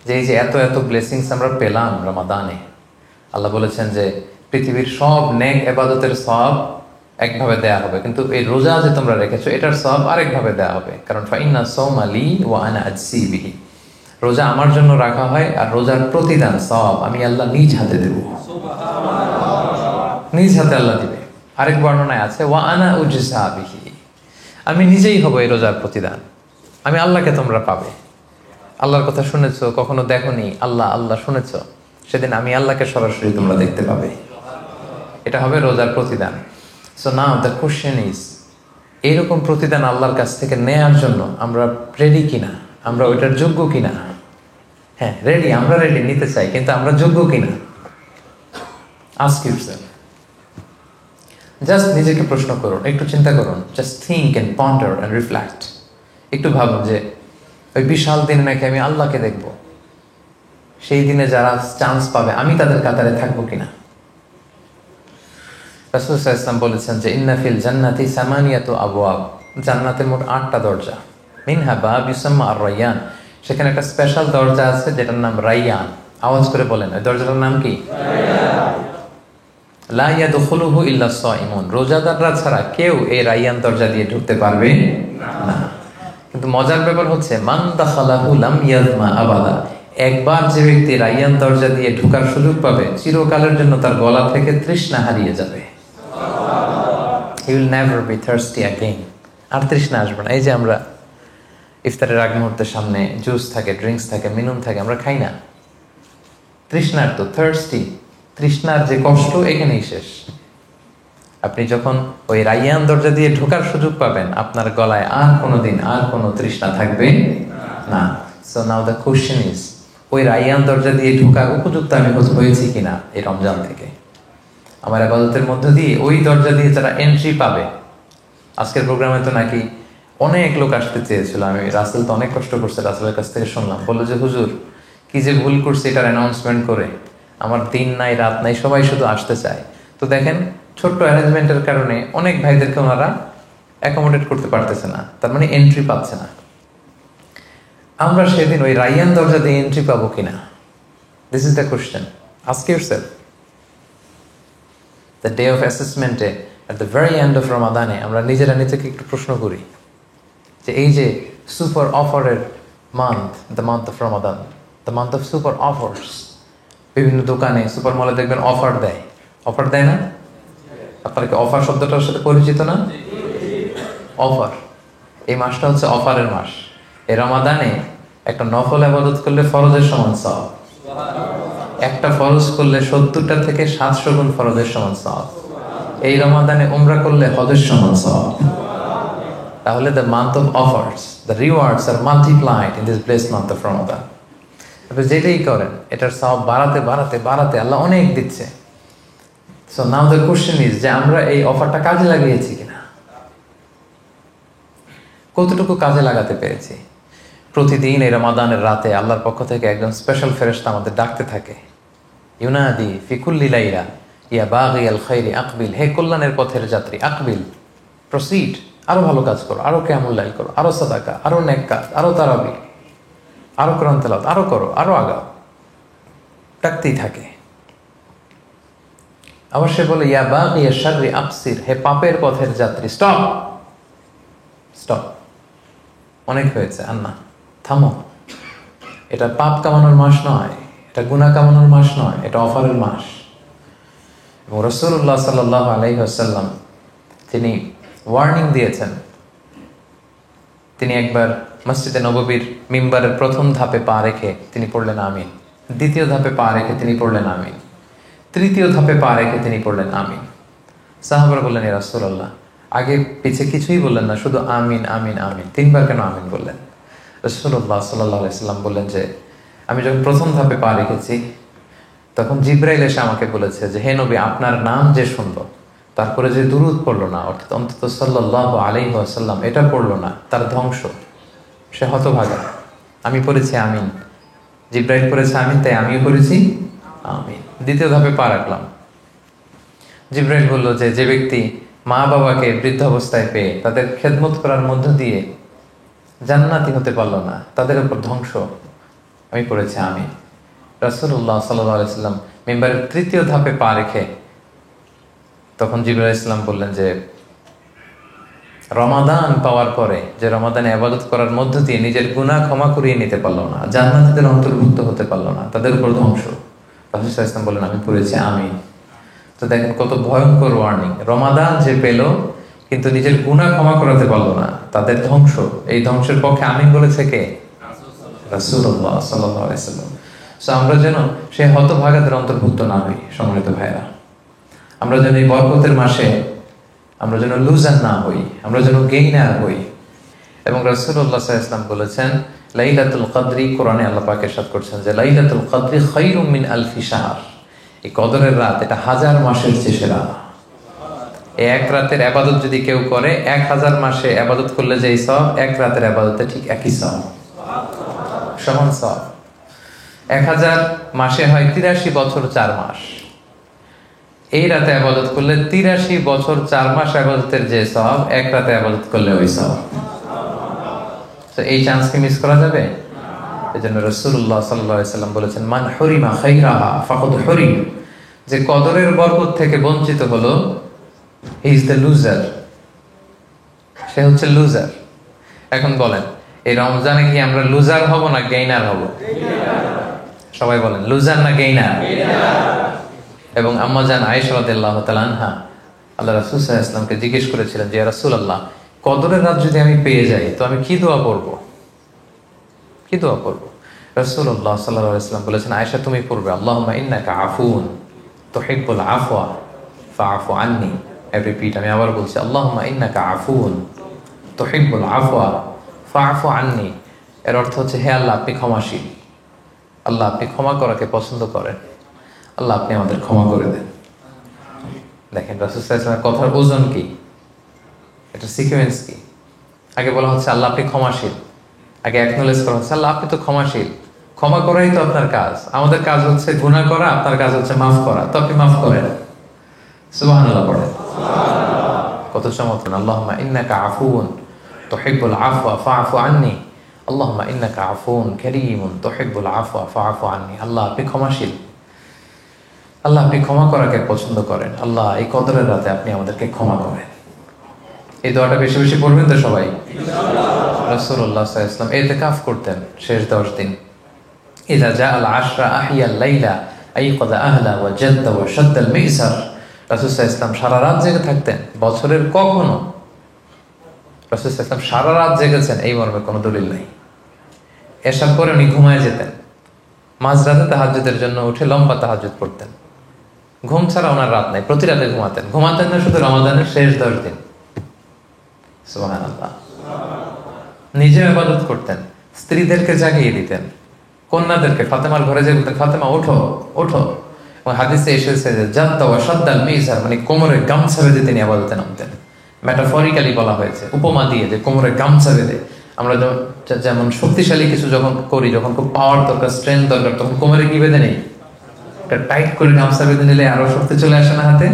যে এই যে এত এত ব্লেসিংস আমরা পেলাম রমাদানে। আল্লাহ বলেছেন যে পৃথিবীর সব নেক ইবাদতের সওয়াব একভাবে দেয়া হবে, কিন্তু এই রোজা যে তোমরা রেখেছো এটার সওয়াব আরেকভাবে দেয়া হবে। কারণ ফাইন্না সাওমা লি ওয়া আনা আজসি বিহি, রোজা আমার জন্য রাখা হয়, আর রোজার প্রতিদান সওয়াব আমি আল্লাহ নিজ হাতে দেব, নিজ হাতে আল্লাহ দিবে। আরেক বর্ণনায় আছে ওয়া আনা উজজা বিহি, আমি নিজেই হব এই রোজার প্রতিদান, আমি আল্লাহকে তোমরা পাবে। আল্লাহর কথা শুনেছো, কখনো দেখোনি, আল্লাহ আল্লাহ শুনেছো, সেদিন আমি আল্লাহকে সরাসরি তোমরা দেখতে পাবে। এটা হবে রোজার প্রতিদান। So now the question is, এইরকম প্রতিদান আল্লাহর কাছ থেকে নেয়ার জন্য আমরা রেডি কিনা, আমরা ওইটার যোগ্য কিনা? হ্যাঁ রেডি, আমরা রেডি, নিতে চাই, কিন্তু আমরা যোগ্য কিনা? আস্ক ইউরসেলফ, জাস্ট নিজেকে প্রশ্ন করুন, একটু চিন্তা করুন, just think and ponder and reflect. একটু ভাবুন যে ওই বিশাল দিনে নাকি আমি আল্লাহকে দেখব, সেই দিনে যারা চান্স পাবে আমি তাদের কাতারে থাকবো কিনা? রাসূল সাল্লাল্লাহু আলাইহি ওয়াসাল্লাম বলেছেন যে ইন্না ফিল জান্নাতি সামানিয়াতু আবওয়াব, জান্নাতে মোট 8টা দরজা। মিনহা বাব ইউসাম্মা আর-রায়্যান, সেখানে একটা স্পেশাল দরজা আছে যেটার নাম রায়্যান। আওয়াজ করে বলেন, ওই দরজাটার নাম কি? রায়্যান। লা ইয়াদখুলুহু ইল্লা সাইমুন, রোজাদাররা ছাড়া কেউ এই রায়্যান দরজা দিয়ে ঢুকতে পারবে না। কিন্তু মজার ব্যাপার হচ্ছে মান দাখালাহু লাম ইয়াজমা আবাদা, একবার যে ব্যক্তি রায়্যান দরজা দিয়ে ঢোকার সুযোগ পাবে, চিরকালের জন্য তার গলা থেকে তৃষ্ণা হারিয়ে যাবে। He will never be thirsty again, আর তৃষ্ণা আসবে না। এই যে আমরা ইফতারের আগ মুহূর্তে সামনে জুস থাকে, ড্রিঙ্কস থাকে, মিনুন থাকে, আমরা খাই না, তৃষ্ণার তো থার্স্টি, তৃষ্ণার যে কষ্ট এখানেই শেষ। আপনি যখন ওই রায়্যান দরজা দিয়ে ঢোকার সুযোগ পাবেন, আপনার গলায় আর কোনোদিন আর কোনো তৃষ্ণা থাকবে না। So now the question is, ওই রায়্যান দরজা দিয়ে ঢোকার উপযুক্ত আমি হয়েছি কিনা এই রমজান থেকে? আমার ইবাদতের মধ্য দিয়ে ওই দরজা দিয়ে যারা এন্ট্রি পাবে, আজকের প্রোগ্রামে তো নাকি অনেক লোক আসতে চেয়েছিল, আমি রাসেল তো অনেক কষ্ট করছে, রাসেলের কাছ থেকে শুনলাম, বললো যে হুজুর কি যে ভুল করছে এটার অ্যানাউন্সমেন্ট করে, আমার দিন নাই রাত নাই সবাই শুধু আসতে চায়। তো দেখেন ছোট্ট অ্যারেঞ্জমেন্টের কারণে অনেক ভাইদেরকে ওনারা অ্যাকোমোডেট করতে পারতেছে না, তার মানে এন্ট্রি পাচ্ছে না। আমরা সেদিন ওই রায়্যান দরজা দিয়ে এন্ট্রি পাবো কিনা? This is the question, ask yourself. The day of অ্যাসেসমেন্টে at the very end of রমাদানে আমরা নিজেরা নিজেকে একটু প্রশ্ন করি যে এই যে সুপার অফারের month, the month of Ramadan, the month of super offers, বিভিন্ন দোকানে সুপার মলে দেখবেন অফার দেয়, অফার দেয় না? আপনার কি অফার শব্দটার সাথে পরিচিত না? অফার, এই মাসটা হচ্ছে অফারের মাস। এই রমাদানে একটা নফল ইবাদত করলে ফরজের সমান সওয়াব, একটা ফরজ করলে 70টা থেকে 700 গুণ ফরজের সমান সওয়াব। এই রমাদানে উমরা করলে হজের সমান সওয়াব। তাহলে the month of offers, the rewards are multiplied in this blessed month of Ramadan. আপনি যেটাই করেন এটার সওয়াব বাড়াতে বাড়াতে বাড়াতে আল্লাহ অনেক দিচ্ছে। So now the question is যে আমরা এই অফারটা কাজে লাগিয়েছি কিনা, কতটুকু কাজে লাগাতে পেরেছি? প্রতিদিন এই রমাদানের রাতে আল্লাহর পক্ষ থেকে একজন স্পেশাল ফেরেশতা আমাদের ডাকতে থাকে, ইউনাদি ফি কুল্লি লাইলা ইয়া বাগি আল খাইরি আকবিল, হে কল্যাণের পথের যাত্রী আকবিল, প্রসিড, আরো ভালো কাজ করো, আরো কিয়ামুল লাইল করো, আরো সাদাকা, আরো নেক কাজ, আরো তারাবি, আরো কোরআন তেলাওয়াত, আরো করো, আরো আগাও, ডাকতেই থাকে। আবার সে বলে ইয়া বাগি শাররি আকসির, হে পাপের পথের যাত্রী স্টপ, স্টপ, অনেক হয়েছে, আর না, থামো। এটা পাপ কামানোর মাস নয়, এটা গুনাহ কামানোর মাস নয়, এটা অফারের মাস। এবং রাসূলুল্লাহ সাল্লাল্লাহু আলাইহি ওয়াসাল্লাম তিনি ওয়ার্নিং দিয়েছেন। তিনি একবার মসজিদে নববীর মিম্বারের প্রথম ধাপে পা রেখে তিনি পড়লেন আমিন, দ্বিতীয় ধাপে পা রেখে তিনি পড়লেন আমিন, তৃতীয় ধাপে পা রেখে তিনি পড়লেন আমিন। সাহাবারা বললেন ইয়া রাসূলুল্লাহ, আগে পিছে কিছুই বললেন না, শুধু আমিন আমিন আমিন, 3বার কেন আমিন বললেন? রাসূলুল্লাহ সাল্লাল্লাহু আলাইহি ওয়াসাল্লাম বললেন যে আমি যখন প্রথম ধাপে পা রেখেছি তখন জিবরাইল এসে আমাকে বলেছে যে হে নবী, আপনার নাম যে শুনলো তারপরে যে দুরূদ পড়লো না, অর্থাৎ অন্তত সাল্লাল্লাহু আলাইহি ওয়াসাল্লাম এটা পড়লো না, তার ধ্বংস, সে হতভাগা। আমি পড়েছি আমিন, জিবরাইল পড়েছে আমিন, তাই আমিও পড়েছি আমিন। দ্বিতীয় ধাপে পা রাখলাম, জিবরাইল বলল যে যে ব্যক্তি মা বাবাকে বৃদ্ধাবস্থায় পেয়ে তাদের খেদমত করার মধ্য দিয়ে জান্নাতি হতে পারলো না, তাদের উপর ধ্বংস, আমি পড়েছি আমিন। রাসূলুল্লাহ সাল্লাল্লাহু আলাইহি ওয়াসাল্লাম মিম্বারের তৃতীয় ধাপে পা রেখে তখন জিবরাইল ইসলাম বললেন যে রমাদান পাওয়ার পরে যে রমাদানে ইবাদত করার মধ্য দিয়ে নিজের গুনাহ ক্ষমা করিয়ে নিতে পারলো না, জান্নাতীদের অন্তর্ভুক্ত হতে পারলো না, তাদের উপর ধ্বংস। রাসূল সাল্লাল্লাহু আলাইহি ওয়াসাল্লাম বলেন, আমি পড়েছি আমিন। তো দেখেন কত ভয়ঙ্কর ওয়ার্নিং। রমাদান যে পেল কিন্তু নিজের গুনাহ ক্ষমা করাতে পারলো না, তাদের ধ্বংস। এই ধ্বংসের পক্ষে আমিন বলেছে কে? রাসূলুল্লাহ সাল্লাল্লাহু আলাইহি ওয়াসাল্লাম। সো আমরা যেন সেই হতভাগাদের অন্তর্ভুক্ত না হই। সম্মানিত ভাইরা, আমরা যেন এই বরকতের মাসে আমরা যেন লুজার না হই, আমরা যেন গেইনার হই। এবং রাসূলুল্লাহ সাল্লাল্লাহু আলাইহি ওয়াসাল্লাম বলেছেন লাইলাতুল কদরি, কোরআনে আল্লাহ পাক ইরশাদ করছেন যে লাইলাতুল কদরি খায়রুম মিন আলফি শাহর। এই কদরের রাত এটা 1000 মাসের চেয়ে সেরা। এই এক রাতের ইবাদত যদি কেউ করে 1000 মাসে ইবাদত করলে যেই সওয়াব, এক রাতের ইবাদতে ঠিক একই সওয়াব, সমান সওয়াব। 1000 মাসে হয় 83 বছর 4 মাস। এই রাতে ইবাদত করলে 83 বছর 4 মাস ইবাদতের যে সওয়াব, এক রাতে ইবাদত করলে ওই সওয়াব। তো এই চান্স কি মিস করা যাবে? এজন্য রাসূলুল্লাহ সাল্লাল্লাহু আলাইহি ওয়াসাল্লাম বলেছেন মান হুরিমা খায়রাহা ফাকাদ হুরিম। যে কদরের বরকত থেকে বঞ্চিত হলো, হি ইজ দ্য লুজার, সে হচ্ছে লুজার। এখন বলেন, এই রমজানে কি আমরা লুজার হব না গেইনার হব? সবাই বলেন, লুজার না গেইনার? এবং আম্মা জান আয়েশা রাদিয়াল্লাহু তাআলা আনহা আল্লাহ রাসূল সাল্লাল্লাহু আলাইহি ওয়াসাল্লামকে জিজ্ঞেস করেছিলেন যে ইয়া রাসূলুল্লাহ, কদরের রাত যদি আমি পেয়ে যাই তো আমি কি দোয়া পড়ব? কি দোয়া পড়ব? রাসূলুল্লাহ সাল্লাল্লাহু আলাইহি ওয়াসাল্লাম বলেছেন, আয়েশা তুমি পড়বে আল্লাহুম্মা ইন্নাকা আফুন তুহিব্বুল আফওয়া ফাআফু আন্নি। রিপিট, আমি আবার বলছি, আল্লাহুম্মা ইন্নাকা আফুন তুহিব্বুল আফওয়া ফাআফু আন্নি। এর অর্থ হচ্ছে, হে আল্লাহ আপনি ক্ষমাশীল, আল্লাহ আপনি ক্ষমা করাকে পছন্দ করেন, আল্লাহ আপনি আমাদের ক্ষমা করে দেন। দেখেন রাসূল সাল্লাল্লাহু আলাইহি ওয়াসাল্লামের কথার ওজন কি, এটা সিকোয়েন্স কি। আগে বলা হচ্ছে আল্লাহ আপনি ক্ষমাশীল, আগে অ্যাকনোলেজ করা হচ্ছে আল্লাহ আপনি তো ক্ষমাশীল, ক্ষমা করাই তো আপনার কাজ, আমাদের কাজ হচ্ছে গুনাহ করা, আপনার কাজ হচ্ছে মাফ করা, তো আপনি মাফ করেন। সুবহানাল্লাহ পড়েন। কত চমৎকার। আল্লাহুম্মা ইন্নাকা আফুউন তুহিব্বুল আফওয়া ফাআফু আন্নি, আল্লাহুম্মা ইন্নাকা আফুউন কারীমুন তুহিব্বুল আফওয়া ফাআফু আন্নি। আল্লাহ আপনি ক্ষমাশীল, আল্লাহ আপনি ক্ষমা করাকে পছন্দ করেন, আল্লাহ এই কদরের রাতে আপনি আমাদেরকে ক্ষমা করেন। এই দোয়াটা বেশি বেশি পড়বেন তো সবাই ইনশাআল্লাহ। রাসূলুল্লাহ সাল্লাল্লাহু আলাইহি ওয়াসাল্লাম ইতিকাফ করতেন শেষ 10 দিন। ইযা জাআল আশরা আহিয়াল লাইলা আইকাযা আহলা ওয়া জাদ্দা ওয়া শাদ্দাল মিসার। রাসূল সাল্লাল্লাহু আলাইহি ওয়াসাল্লাম সারা রাত জেগে থাকতেন। বছরের কখনো রাসূল সাল্লাল্লাহু আলাইহি ওয়াসাল্লাম সারা রাত জেগেছেন এই মর্মে কোনো দলিল নাই। এশার পরে উনি ঘুমায় যেতেন, মাঝরাতে তাহাজ্জুদের জন্য উঠে লম্বা তাহাজ্জুদ পড়তেন। ঘুম ছাড়া ওনার রাত নাই, প্রতি রাতে ঘুমাতেন। ঘুমাতেন না শুধু রমাদানের শেষ 10 দিন। সুবহানাল্লাহ। নিজেও ইবাদত করতেন, স্ত্রীদেরকে জাগিয়ে দিতেন, কন্যাদেরকে ফাতেমার ঘরে যেয়ে বলতেন ফাতেমা ওঠো ওঠো। এবং হাদিসে এসেছে যে জাদ্দা ওয়া শাদ্দাল মিজার, মানে কোমরে গামছা বেঁধে তিনি ইবাদতে নামতেন। মেটাফরিক্যালি বলা হয়েছে, উপমা দিয়ে, যে কোমরে গামছা বেঁধে। আমরা যেমন শক্তিশালী কিছু যখন করি, যখন খুব পাওয়ার দরকার, স্ট্রেংথ দরকার, তখন কোমরে কি বেঁধে নেই? টাইট করে গামছা বেঁধে নিলে আরো শক্তি চলে আসে না হাতে?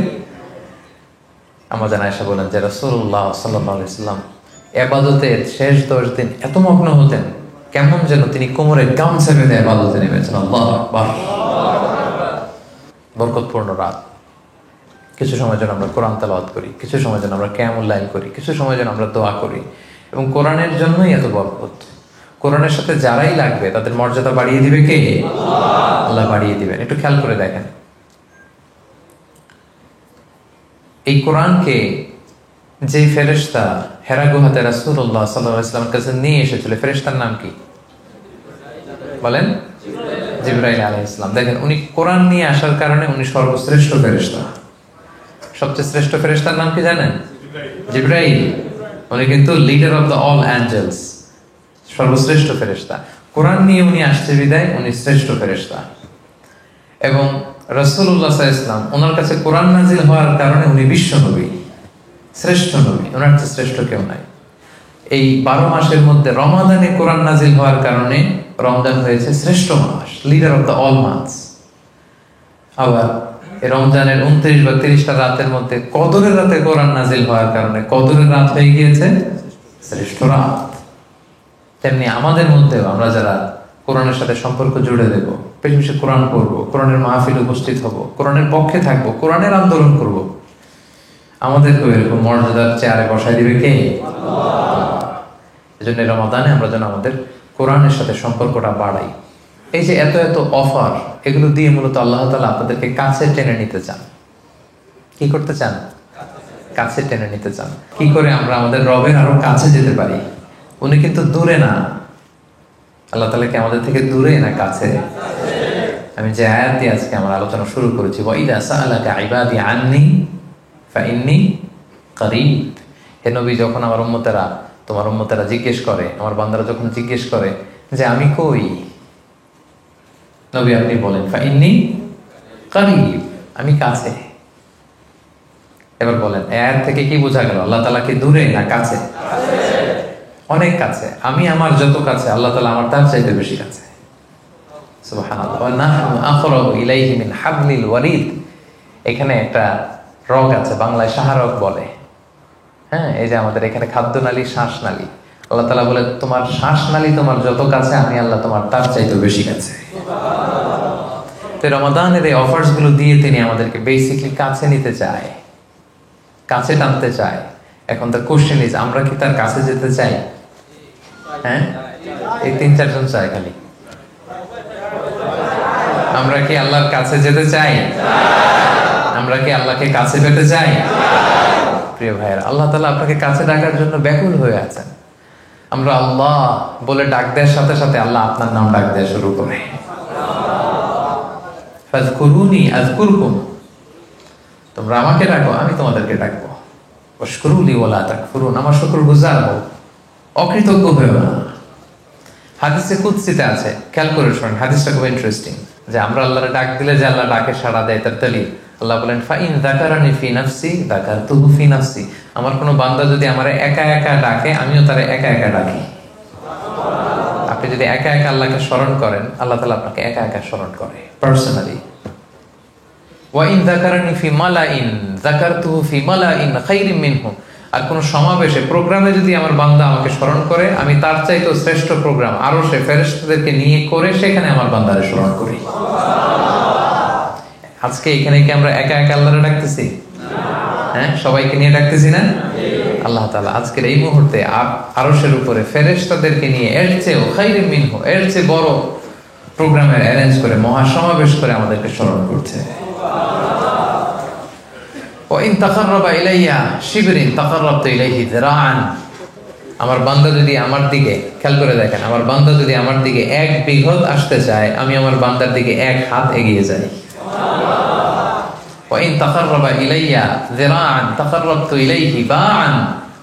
আমাদের আয়েশা বলেন যে রাসূলুল্লাহ সাল্লাল্লাহু আলাইহি ওয়াসাল্লাম ইবাদতের শেষ 10 দিন এত মগ্ন হতেন, কেমন যেন তিনি কোমরে গামছা বেঁধে ইবাদতে নেমেছেন। আল্লাহু আকবার। বরকতপূর্ণ রাত। কিছু সময় যেন আমরা কোরআন তেলাওয়াত করি, কিছু সময় যেন আমরা কিয়ামুল লাইল করি, কিছু সময় যেন আমরা দোয়া করি। এবং কোরআনের জন্যই এত বরকত। কোরআনের সাথে যারাই লাগবে তাদের মর্যাদা বাড়িয়ে দিবে কে? আল্লাহ বাড়িয়ে দিবেন। একটু খেয়াল করে দেখেন, এই কোরআনকে যে ফেরেশতা হেরা গুহাতে রাসূলুল্লাহ সাল্লাল্লাহু আলাইহি ওয়াসাল্লামের কাছে নিয়ে এসেছিল, ফেরেশতার নাম কি বলেন? জিবরাইল আলাইহিস সালাম। দেখেন, উনি কোরআন নিয়ে আসার কারণে উনি সর্বশ্রেষ্ঠ ফেরেশতা। সবচেয়ে শ্রেষ্ঠ ফেরেশতার নাম কি জানেন? জিবরাইল। উনি কিন্তু leader of the all angels, সর্বশ্রেষ্ঠ ফেরেশতা। কোরআন নিয়ে উনি আসছে বিদায় উনি শ্রেষ্ঠ ফেরেশতা। এবং রাসূলুল্লাহ সাল্লাল্লাহু আলাইহি ওয়াসাল্লাম, ওনার কাছে কোরআন নাজিল হওয়ার কারণে উনি বিশ্ব নবী, শ্রেষ্ঠ নবী। ওনার চেয়ে শ্রেষ্ঠ কেউ নাই। এই 12 মাসের মধ্যে রমাদানে কোরআন নাজিল হওয়ার কারণে রমজান হয়েছে শ্রেষ্ঠ মাস, leader of the all months. আবার এই রমজানের 29 বা 30টা রাতের মধ্যে কদরের রাতে কোরআন নাজিল হওয়ার কারণে কদরের রাত হয়ে গিয়েছে শ্রেষ্ঠ রাত। তেমনি আমাদের মধ্যেও আমরা যারা কোরআনের সাথে সম্পর্ক জুড়ে দেব, বেশি বেশি কোরআন পড়বো, কোরআনের মাহফিলে উপস্থিত হব, কোরআনের পক্ষে থাকবো, কোরআনের আন্দোলন করব, আমাদেরকে এরকম মর্যাদার চেয়ারে বসাই দিবে কে? এই জন্য রমাদানে আমরা যেন আমাদের কোরআনের সাথে সম্পর্কটা বাড়াই। এই যে এত এত অফার, এগুলো দিয়ে মূলত আল্লাহ তাআলা আপনাদেরকে কাছে টেনে নিতে চান। কি করতে চান? কাছে টেনে নিতে চান। কি করে আমরা আমাদের রবের আরো কাছে যেতে পারি? উনি কিন্তু দূরে না। আল্লাহ তাআলা কি আমাদের থেকে দূরে না কাছে? আমি যে আয়াত দিয়ে আজকে আমার আলোচনা শুরু করেছি, ওয়াইদা সাআলাকা ইবাদি আন্নি ফাইন্নী করিব। হে নবী, যখন আমার উম্মতেরা, তোমার উম্মতেরা জিজ্ঞেস করে, আমার বান্দারা যখন জিজ্ঞেস করে যে আমি কই, নবী আপনি বলেন ফাইন্নী করিব, আমি কাছে। এবার বলেন আয়াত থেকে কি বোঝা গেল? আল্লাহ তাআলা কি দূরে না কাছে? অনেক কাছে। আমি আমার যত কাছে, আল্লাহ তাআলা আমার তার চাইতে বেশি কাছে। সুবহানাল্লাহ। ওয়া নাহনু আকরাবু ইলাইহি মিন হাবলিল ওয়ারিদ। এখানে একটা রগ আছে, বাংলায় শাহরগ বলে। হ্যাঁ, এই যে আমাদের এখানে খাদ্যনালী, শ্বাসনালী, আল্লাহ তাআলা বলে তোমার শ্বাসনালী তোমার যত কাছে, আমি আল্লাহ তোমার তার চাইতে বেশি কাছে। তো রমাদানের এই অফার্স গুলো দিয়ে তিনি আমাদেরকে বেসিক্যালি কাছে নিতে চায়, কাছে টানতে চায়। এখন তার কোশ্চেন ইজ, আমরা কি তার কাছে যেতে চাই? হ্যাঁ, এই 3-4 জন চাই খালি। আমরা কি আল্লাহর কাছে যেতে চাই? আমরা কি আল্লাহকে কাছে পেতে চাই? প্রিয় ভাইয়েরা, আল্লাহ তাআলা আপনাকে কাছে ডাকার জন্য ব্যাকুল হয়ে আছেন। আমরা আল্লাহ বলে ডাক দেওয়ার সাথে সাথে আল্লাহ আপনার নাম ডাক দেওয়া শুরু করে। ফাযকুরুনি আযকুরকুম, তোমরা আমাকে ডাকো, আমি তোমাদেরকে ডাকবো। ওয়াশকুরুলি ওয়ালা তাকফুরুন, আমার শুকরগুজার হও, অকৃতজ্ঞ হয়ো না। হাদিসে কুদসিতে আছে, খেয়াল করে শুনুন, হাদিসটা খুব ইন্টারেস্টিং, যে আমরা আল্লাহরে ডাক দিলে যে আল্লাহ ডাকে সাড়া দেয় তার দলিল। আল্লাহ বলেন ফাইন যাকারানি ফি নাফসি যাকারতুহু ফি নাফসি, আমার কোনো বান্দা যদি আমারে একা একা ডাকে, আমিও তারে একা একা ডাকি। আপনি যদি একা একা আল্লাহকে স্মরণ করেন, আল্লাহ তাআলা আপনাকে একা একা স্মরণ করে পার্সোনালি। ওয়া ইন যাকারানি ফি মালাইন যাকারতুহু ফি মালাইন খায়রিম মিনহু, আর কোন সমাবেশে, প্রোগ্রামে যদি আমার বান্দা আমাকে স্মরণ করে, আমি তার চাইতেও শ্রেষ্ঠ প্রোগ্রাম আরো সে ফেরেশতাদেরকে নিয়ে করে সেখানে আমার বান্দারে স্মরণ করি। আজকে এখানে কি আমরা একা একা আল্লাহরে ডাকতেছি? হ্যাঁ, সবাইকে নিয়ে ডাকতেছি না? আল্লাহ তাআলা আজকের এই মুহূর্তে আরশের উপরে ফেরেশতাদেরকে নিয়ে এর চেয়েও খায়রিম মিনহু, এর চেয়ে বড় প্রোগ্রামের অ্যারেঞ্জ করে, মহাসমাবেশ করে আমাদেরকে স্মরণ করছে। ওয়াইন তাকাররাবা ইলাইয়া শিবরিন তাকাররাবতু ইলাইহি যিরাআন, আমার বান্দা যদি আমার দিকে, খেয়াল করে দেখেন, আমার বান্দা যদি আমার দিকে 1 বিঘত আসতে চায়, আমি আমার বান্দার দিকে 1 হাত এগিয়ে যাই। ওয়াইন তাকাররাবা ইলাইয়া যিরাআন তাকাররাবতু ইলাইহি বাআন,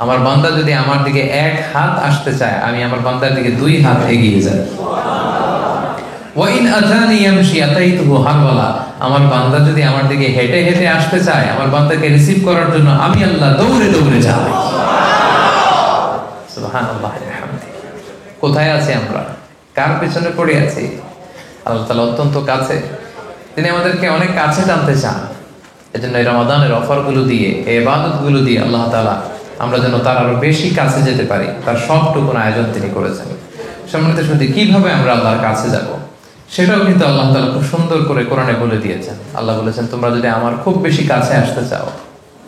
আমার বান্দা যদি আমার দিকে 1 হাত আসতে চায়, আমি আমার বান্দার দিকে 2 হাত এগিয়ে যাই। ওয়াইন আতানি ইয়ামশি আতাইতুহু হারওয়ালা, আমার বান্দা যদি আমার দিকে হেঁটে হেঁটে আসতে চায়, আমার বান্দাকে রিসিভ করার জন্য আমি আল্লাহ দৌড়ে দৌড়ে যাই। সুবহানাল্লাহ ওয়া বিহামদিহি। কোথায় আছি আমরা? কার পেছনে পড়ে আছি? আল্লাহ তাআলা অত্যন্ত কাছে, তিনি আমাদেরকে অনেক কাছে টানতে চান। এজন্য এই রমাদানের অফারগুলো দিয়ে, এই ইবাদতগুলো দিয়ে আল্লাহ তাআলা আমরা যেন তার আরো বেশি কাছে যেতে পারি, তার সবটুকুন আয়োজন তিনি করেছেন। সম্মানিত শুনতে, কিভাবে আমরা আল্লাহর কাছে যাব সেটাও কিন্তু আল্লাহ তাআলা খুব সুন্দর করে কোরআনে বলে দিয়েছেন। আল্লাহ বলেছেন, তোমরা যদি আমার খুব বেশি কাছে আসতে চাও,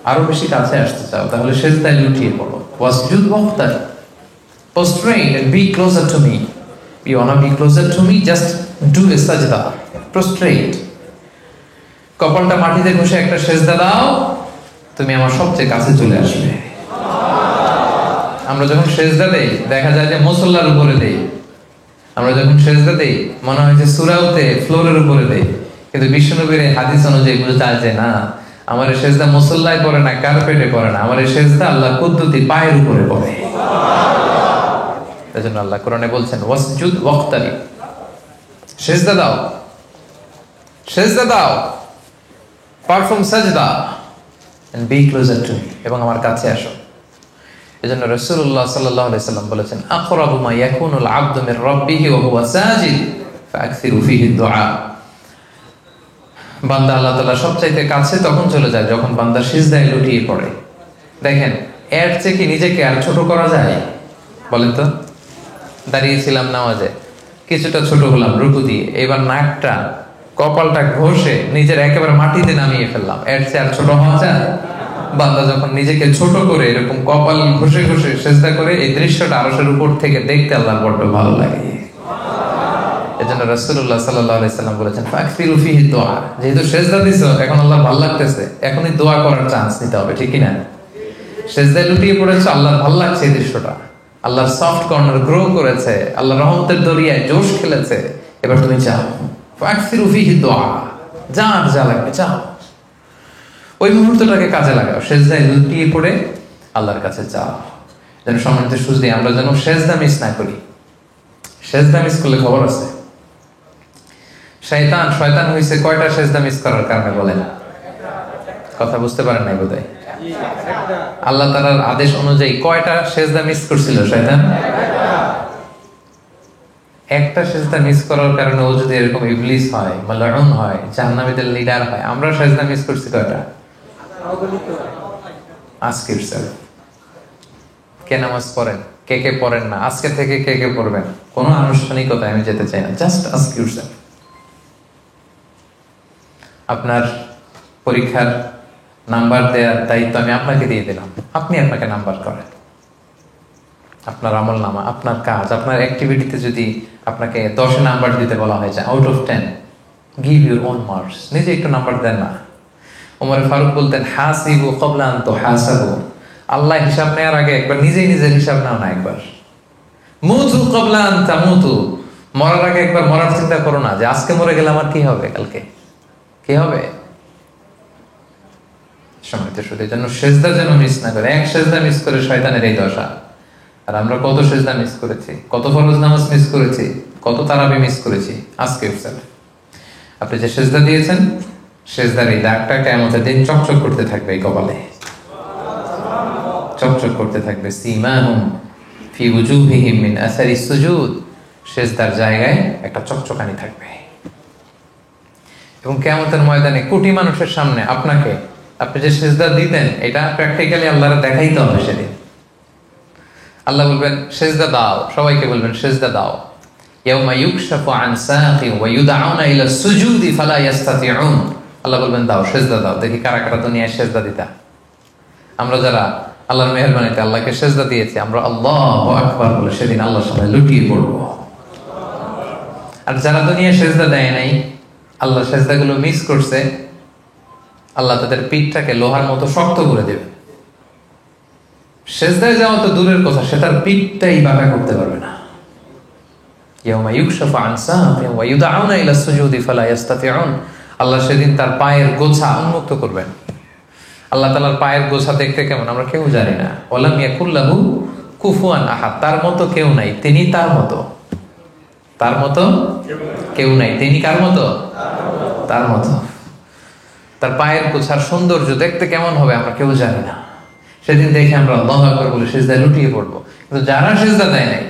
আরো বেশি কাছে আসতে চাও, তাহলে সিজদায় লুটিয়ে পড়ো। ওয়াসজুদ ওয়াক্তার, prostrate and be closer to me. You wanna be closer to me? Just do a sajda, prostrate. কপালটা মাটিতে ঘষে একটা সিজদা দাও, তুমি আমার সবচেয়ে কাছে চলে আসবে। আমরা যখন সিজদা দেই, দেখা যায় যে মুসল্লার উপরে দেই। আমরা যখন সিজদা দেই, মনে হয় যে সূরাতে ফ্লোরের উপরে দেই, কিন্তু বিশ্বনবীর হাদিস অনুযায়ী বোঝা যায় যে না, আমার এই সিজদা মুসল্লায় পড়ে না, কার্পেটে পড়ে না, আমার এই সিজদা আল্লাহ কুদরতি পায়ের উপরে পড়ে। এজন্য আল্লাহ কোরআনে বলছেন ওয়াসজুদ ওয়াক্তারি, সিজদা দাও, সিজদা দাও, পারফর্ম সাজদা and be closer to me, এবং আমার কাছে আসো। এজন্য রাসূলুল্লাহ সাল্লাল্লাহু আলাইহি সাল্লাম বলেছেন, আকরাবু মা ইয়াকুনুল আবদু মির রাব্বিহি ওয়া হুয়া সাজিদ ফাআকসিরু ফীহি দুআ। বান্দা আল্লাহ তাআলা সবচাইতে কাছে তখন চলে যায় যখন বান্দা সিজদায় লুটিয়ে পড়ে। দেখেন, এর চেয়ে কি নিজেকে আর ছোট করা যায়? বলেন তো। দাঁড়িয়েছিলাম নামাজে, কিছুটা ছোট হলাম রুকু দিয়ে, এবার নাকটা, কপালটা ঘষে নিজের একেবারে মাটিতে নামিয়ে ফেললাম, এর চেয়ে আর ছোট হওয়া যায়? বান্দা যখন নিজেকে ছোট করে এরকম কপাল ঘষে ঘষে সেজদা করে, এই দৃশ্যটা আরশের উপর থেকে দেখতে আল্লাহর বড্ড ভালো লাগে। এজন্য রাসূলুল্লাহ সাল্লাল্লাহু আলাইহি সাল্লাম বলেছেন ফাকসিরু ফিহি দুআ, যেহেতু সেজদা দিছো এখন আল্লাহর ভালো লাগতেছে, এখনই দোয়া করার চান্স নিতে হবে, ঠিক কি না? সেজদায় লুটিয়ে পড়েছো, আল্লাহর ভালো লাগছে এই দৃশ্যটা, আল্লাহর সফট কর্নার গ্রো করেছে, আল্লাহর রহমতের দরিয়ায় জোশ খেলেছে, এবার তুমি চাও ফাকসিরু ফিহি দুআ, যা লাগবে চাও, ওই মুহূর্তটাকে কাজে লাগাও, সেজদায় লুটিয়ে পড়ে আল্লাহর কাছে চাও। যেন সম্মানিত সুজদি আমরা যেন সেজদা মিস না করি। সেজদা মিস করলে খবর আছে। শয়তান হয়েছে কয়টা সেজদা মিস করার কারণে বলেন? কথা বুঝতে পারেন নাই বোধহয়। আল্লাহ তাআলার আদেশ অনুযায়ী কয়টা সেজদা মিস করছিল শয়তান? একটা সেজদা মিস করার কারণে ও যদি এরকম ইবলিস হয়, মালউন হয়, জাহান্নামীদের লিডার হয়, আমরা সেজদা মিস করছি কয়টা? আজকে কে নামাজ পড়েন, কে পড়েন না, আজকে থেকে কে পড়বেন, কোনো আনুষ্ঠানিকতায় আমি যেতে চাই না, জাস্ট আস্ক ইউরসেলফ। আপনার পরীক্ষার নাম্বার দেওয়ার দায়িত্ব আমি আপনাকে দিয়ে দিলাম, আপনি আপনাকে নাম্বার করেন। আপনার আমল নামা, আপনার কাজ, আপনার অ্যাক্টিভিটিতে যদি আপনাকে 10 নাম্বার দিতে বলা হয়েছে out of 10, give your own marks, নিজে একটু নাম্বার দেন না। ওমর ফারুক বলতেন হাসিবু ক্বাবলা আন তুহাসাবু, আল্লাহ হিসাব নেওয়ার আগে একবার নিজেই নিজের হিসাব নাও না, একবার মুতু ক্বাবলা আন তামুতু, মরার আগে একবার মরার চিন্তা করো না যে আজকে মরে গেলে আমার কি হবে, কালকে কি হবে। সম্মানিত শুধু যেন সেজদা যেন মিস না করে, এক সেজদা মিস করে শয়তানের এই দশা। আর আমরা কত সেজদা মিস করেছি, কত ফরজ নামাজ মিস করেছি, কত তারাবি মিস করেছি। আজকে আপনি যে সেজদা দিয়েছেন, সেজদার এই দাগটা কিয়ামতের দিন চকচক করতে থাকবে, এই কপালে চকচক করতে থাকবে। সীমাহুম ফি উজুহিহিম মিন আসারিস সুজুদ, সেজদার জায়গায় একটা চকচকানি থাকবে। এবং কিয়ামতের ময়দানে কোটি মানুষের সামনে আপনাকে, আপনি যে সেজদা দিতেন এটা প্র্যাকটিক্যালি আল্লাহর দেখাইতে হবে সেদিন। আল্লাহ বলবেন সেজদা দাও, সবাইকে বলবেন সেজদা দাও। ইয়াউমা ইউকশাফু আন সাকিন ওয়া ইউদআউনা ইলা সুজুদি ফালা ইস্তাতিউন, আল্লাহ বলবেন দাও সেজদা দাও, দেখি কারা কারা দুনিয়ায় সেজদা দিতা। আমরা যারা আল্লাহর মেহেরবানিতে আল্লাহকে সেজদা দিয়েছি, আমরা আল্লাহু আকবার বলে সেদিন আল্লাহর সামনে লুটিয়ে পড়ব। আর যারা দুনিয়ায় সেজদা দেয় নাই, আল্লাহ সেজদাগুলো মিস করছে, আল্লাহ তাদের পিঠটাকে লোহার মতো শক্ত করে দেবে। সেজদায় যাওয়া তো দূরের কথা, সেটার পিঠটাই বাঁকা করতে পারবে না। ইয়াউমা ইউকশাফু আন সাকিন ওয়া ইউদআউনা ইলা সুজুদি ফালা ইস্তাতিউন, আল্লাহ সেদিন তার পায়ের গোছা উন্মুক্ত করবেন। আল্লাহ তাআলার পায়ের গোছা দেখতে কেমন আমরা কেউ জানি না। ওয়ালাম ইয়াকুল্লাহু কুফুয়ান আহাদ, তার মতো কেউ নাই, তিনি তার মতো, তার মতো কেউ নাই, তিনি কার মতো? তার মতো। তার পায়ের গোছার সৌন্দর্য দেখতে কেমন হবে আমরা কেউ জানি না। সেদিন দেখে আমরা আল্লাহু আকবার বলে সিজদায় লুটিয়ে পড়বো। কিন্তু যারা সিজদা দেয় নাই,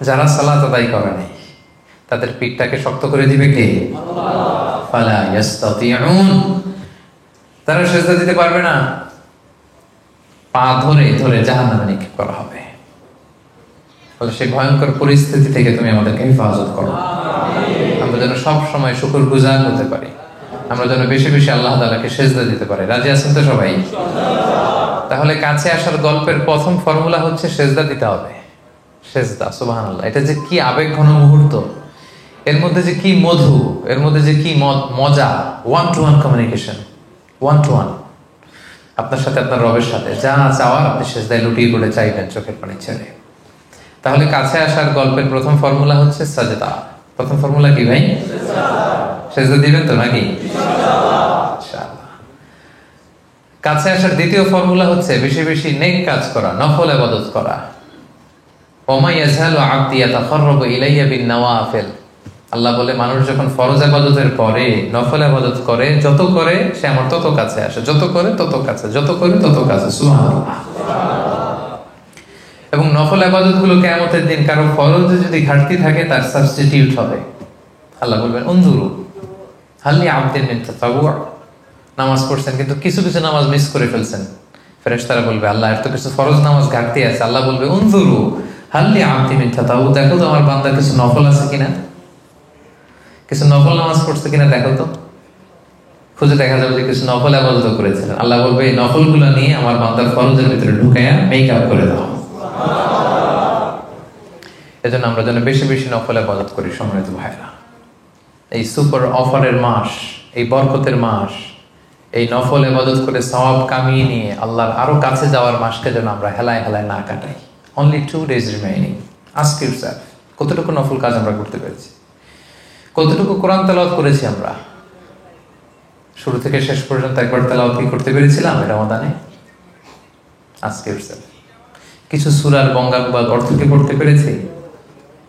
যারা সালাত আদায় করে নাই, তাদের পিঠটাকে শক্ত করে দিবে কে? ফালা ইস্তাতিউন, তারা সিজদা দিতে পারবে না। পা ধরে ধরে জাহান্নামে নিক্ষেপ করা হবে। বলে সেই ভয়ঙ্কর পরিস্থিতি থেকে তুমি আমাদেরকে হেফাজত করো। আমরা যেন সব সময় শুকরগুজার হতে পারি, আমরা যেন বেশি বেশি আল্লাহ তাআলাকে সিজদা দিতে পারি। রাজি আছেন তো সবাই? তাহলে কাছে আসার গল্পের প্রথম ফর্মুলা হচ্ছে সিজদা দিতে হবে। সিজদা, সুবহানাল্লাহ, এটা যে কি আবেগ ঘন মুহূর্ত, এর মধ্যে যে কি মধু, এর মধ্যে যে কি মজা। 1-to-1 কমিউনিকেশন, 1-to-1 আপনার সাথে আপনার রবের সাথে। যা চাওয়ার আপনি সিজদায় লুটিয়ে পড়ে চাইবেন চোখের পানি ছেড়ে। তাহলে কাছে আসার গল্পের প্রথম ফর্মুলা হচ্ছে সাজদা। প্রথম ফর্মুলা কি ভাই? সিজদা দিবেন তো নাকি? ইনশাআল্লাহ। কাছে আসার দ্বিতীয় ফর্মুলা হচ্ছে বেশি বেশি নেক কাজ করা, নফল ইবাদত করা। ওমা ইয়াজালু আবদি ইয়াতাকাররাবু ইলাইয়া বিন নওয়াফিল, আল্লাহ বলে মানুষ যখন ফরজ ইবাদতের পরে নফল ইবাদত করে, যত করে সে আমার তত কাছে আসে, যত করে তত কাছে, যত করে তত কাছে। সুবহানাল্লাহ। এবং নফল ইবাদতগুলো কিয়ামতের দিন কারো ফরজে যদি ঘাটতি থাকে তার সাবস্টিটিউট হবে। আল্লাহ বলবেন উনজুরু হাল আবদিন মিন তাতাওয়ু, নামাজ পড়ছেন কিন্তু কিছু কিছু নামাজ মিস করে ফেলছেন। ফেরেশতারা বলবে আল্লাহ এর তো কিছু ফরজ নামাজ ঘাটতি আছে। আল্লাহ বলবে উনজুরু হাল আবদিন মিন তাতাওয়ু, দেখো তো আমার বান্দার কিছু নফল আছে কিনা, কিছু নফল নামাজ পড়ছে কিনা দেখো তো। খুঁজে দেখা যাবে যে কিছু নফল ইবাদত করেছিলেন। আল্লাহ বলবে এই নফলগুলো নিয়ে আমার বান্দার ফরজের ভিতরে ঢুকায়া মেকআপ করে দাও। এজন্য আমরা যেন বেশি বেশি নফল ইবাদত করি সম্মানিত ভাইরা। এই সুপার অফারের মাস, এই বরকতের মাস, এই নফল ইবাদত করে সওয়াব কামিয়ে নিয়ে আল্লাহর আরো কাছে যাওয়ার মাসকে যেন আমরা হেলায় হেলায় না কাটাই। Only 2 days remaining. Ask yourself, কতটুকু নফল কাজ আমরা করতে পেরেছি, কতটুকু কোরআন তেলাওয়াত করেছি আমরা, শুরু থেকে শেষ পর্যন্ত একবার তেলাওয়াত কি করতে পেরেছিলাম এই রমাদানে? Ask yourself. কিছু সূরার বঙ্গানুবাদ অর্থ কি পড়তে পেরেছি?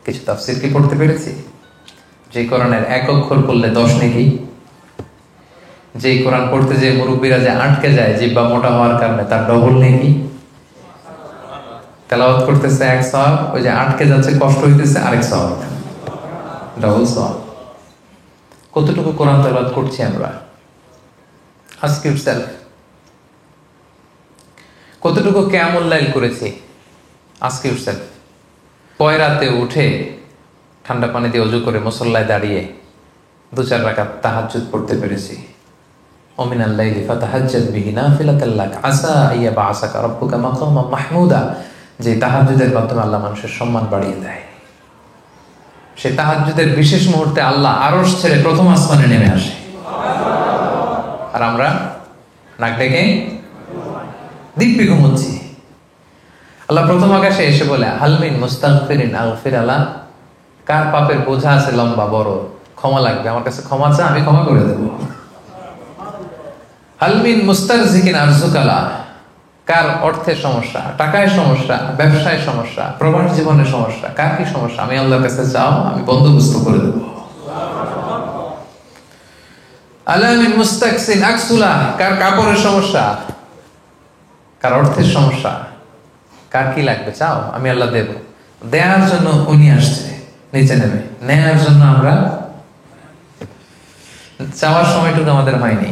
কিছু তাফসীর কি পড়তে পেরেছি? যে কোরআনের এক অক্ষর পড়লে 10 নেকি, যে কোরআন পড়তে যে মুরব্বীরা যে আটকে যায় জিহ্বা মোটা হওয়ার কারণে তার ডবল নেকি। তেলাওয়াত করতেছে 1 সওয়াব, ওই যে আটকে যাচ্ছে কষ্ট হইতেছে আরেক সওয়াব, ডবল সওয়াব। কতটুকু কোরআন তেলাওয়াত করছি আমরা? Ask yourself. কতটুকু কিয়ামুল লাইল করেছি? Ask yourself. কয় রাতে উঠে ঠান্ডা পানি দিয়ে ওযু করে মুসল্লায় দাঁড়িয়ে 2-4 রাকাত তাহাজ্জুদ পড়তে পেরেছি? ওমিনাল লাইলি ফাতাহাজ্জাদ বিহি নাফিলাতাল লাক আসা আইয়া বাআসাকা রাব্বুকা মাকামান মাহমুদা। যে তাহাজ্জুদের মাধ্যমে আল্লাহ মানুষের সম্মান বাড়িয়ে দেয়। সে তাহাজ্জুদের বিশেষ মুহূর্তে আল্লাহ আরশ ছেড়ে প্রথম আসমানে নেমে আসে, আর আমরা নাক ডেকে দিব্যি ঘুমোচ্ছি। আল্লাহ প্রথম আকাশে এসে বলে হালমিন মুস্তাগফিরিন আগফির আলা। কার পাপের বোঝা আছে লম্বা বড়, ক্ষমা লাগবে, আমার কাছে ক্ষমা চা, আমি ক্ষমা করে দেব। হালমিন মুস্তারজিকিন আরজুকালা। কার অর্থের সমস্যা, টাকায় সমস্যা, ব্যবসায় সমস্যা, প্রবাস জীবনের সমস্যা, কার কি সমস্যা, আমি আল্লাহর কাছে চাও, আমি বন্দোবস্ত করে দেব। আলামিন মুস্তাকসিন আকসুলা। কার কাপড়ের সমস্যা, কার অর্থের সমস্যা, কার কি লাগবে চাও, আমি আল্লাহ দেব। দেওয়ার জন্য উনি আসছে নিচে নেমে, নেওয়ার জন্য আমরা চাওয়ার সময়টুকু আমাদের হয়নি।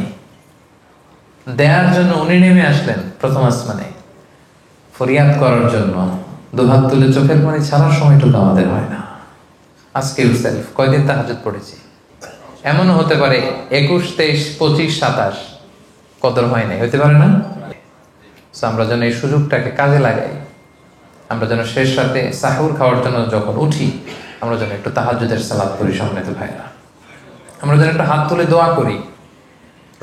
দেওয়ার জন্য উনি নেমে আসলেন প্রথম আসমানে, ফরিয়াদ করার জন্য দুহাত তুলে চোখের পানি ছাড়ার সময়টুকু আমাদের হয় না। আজকে ইউরসেলফ কয়দিন তাহাজ্জুদ পড়েছি? এমন হতে পারে 21, 23, 25, 27 কদর হয় নাই, হতে পারে না? আমরা যেন এই সুযোগটাকে কাজে লাগাই। আমরা যেন শেষ রাতে সাহুর খাওয়ার জন্য যখন উঠি, আমরা যেন একটু তাহাজ্জুদের সালাত করি সম্মানিত ভাইরা। আমরা যেন একটু হাত তুলে দোয়া করি।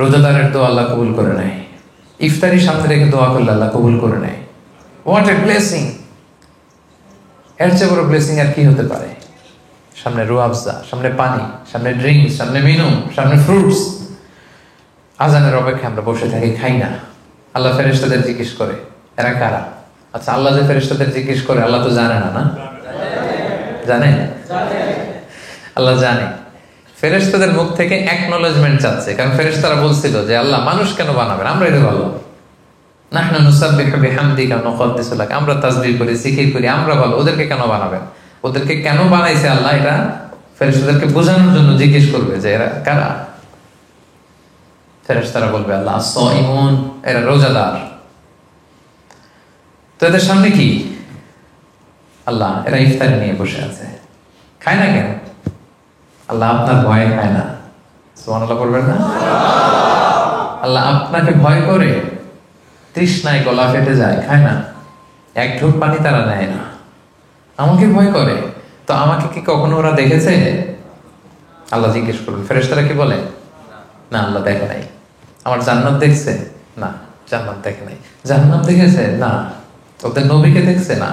রোজাদারের দোয়া আল্লাহ কবুল করে নেয়। ইফতারি সামনে রেখে দোয়া করলে আল্লাহ কবুল করে নেয়। What a blessing! এর চেয়ে বড় ব্লেসিং আর কি হতে পারে? সামনে রুয়াবজা, সামনে পানি, সামনে ড্রিঙ্কস, সামনে মেনু, সামনে ফ্রুটস। আজানের অপেক্ষায় আমরা বসে থাকি, খাই না। আল্লাহ ফেরেশতাদের জিজ্ঞেস করে এরা কারা? আচ্ছা, আল্লাহ যে ফেরেশতাদের জিজ্ঞেস করে আল্লাহ তো জানে না, না জানে? আল্লাহ জানে। ফেরেশতাদের মুখ থেকে অ্যাকনলেজমেন্ট চাচ্ছে, কারণ ফেরেশতারা বলছিল যে আল্লাহ মানুষ কেন বানাবেন, আমরা এটা ভালো। নাহনু নুসাব্বিহু বিহামদিকা ওয়া নুকদ্দিসু লাক। আমরা তাসবিহ করি, জিকির করি, আমরা ভালো, ওদেরকে কেন বানাবেন? ওদেরকে কেন বানাইছে আল্লাহ, এটা ফেরেশতাদেরকে বোঝানোর জন্য জিজ্ঞেস করবে যে এরা কারা। ফেরেশতারা বলবে আল্লাহ আস-সাইমুন, এরা রোজাদার। তো এদের সামনে কি? আল্লাহ এরা ইফতারি নিয়ে বসে আছে, খায় না কেন? আল্লাহ আপনার ভয়ে খায় না। সুবহানাল্লাহ বলবেন না? আল্লাহ আপনাকে ভয় করে, তৃষ্ণায় গলা ফেটে যায়, খায় না। এক ঢোক পানি তারা নেয় না। আমাকে ভয় করে, তো আমাকে কি কখনো ওরা দেখেছে? আল্লাহ জিজ্ঞেস করবেন। ফেরেশতারা কি বলে? না, আল্লাহ দেখে নাই। আমার জান্নাত দেখছে? না, জান্নাত দেখে নাই। জাহান্নাম দেখেছে? না। ওদের নবীকে দেখছে? না।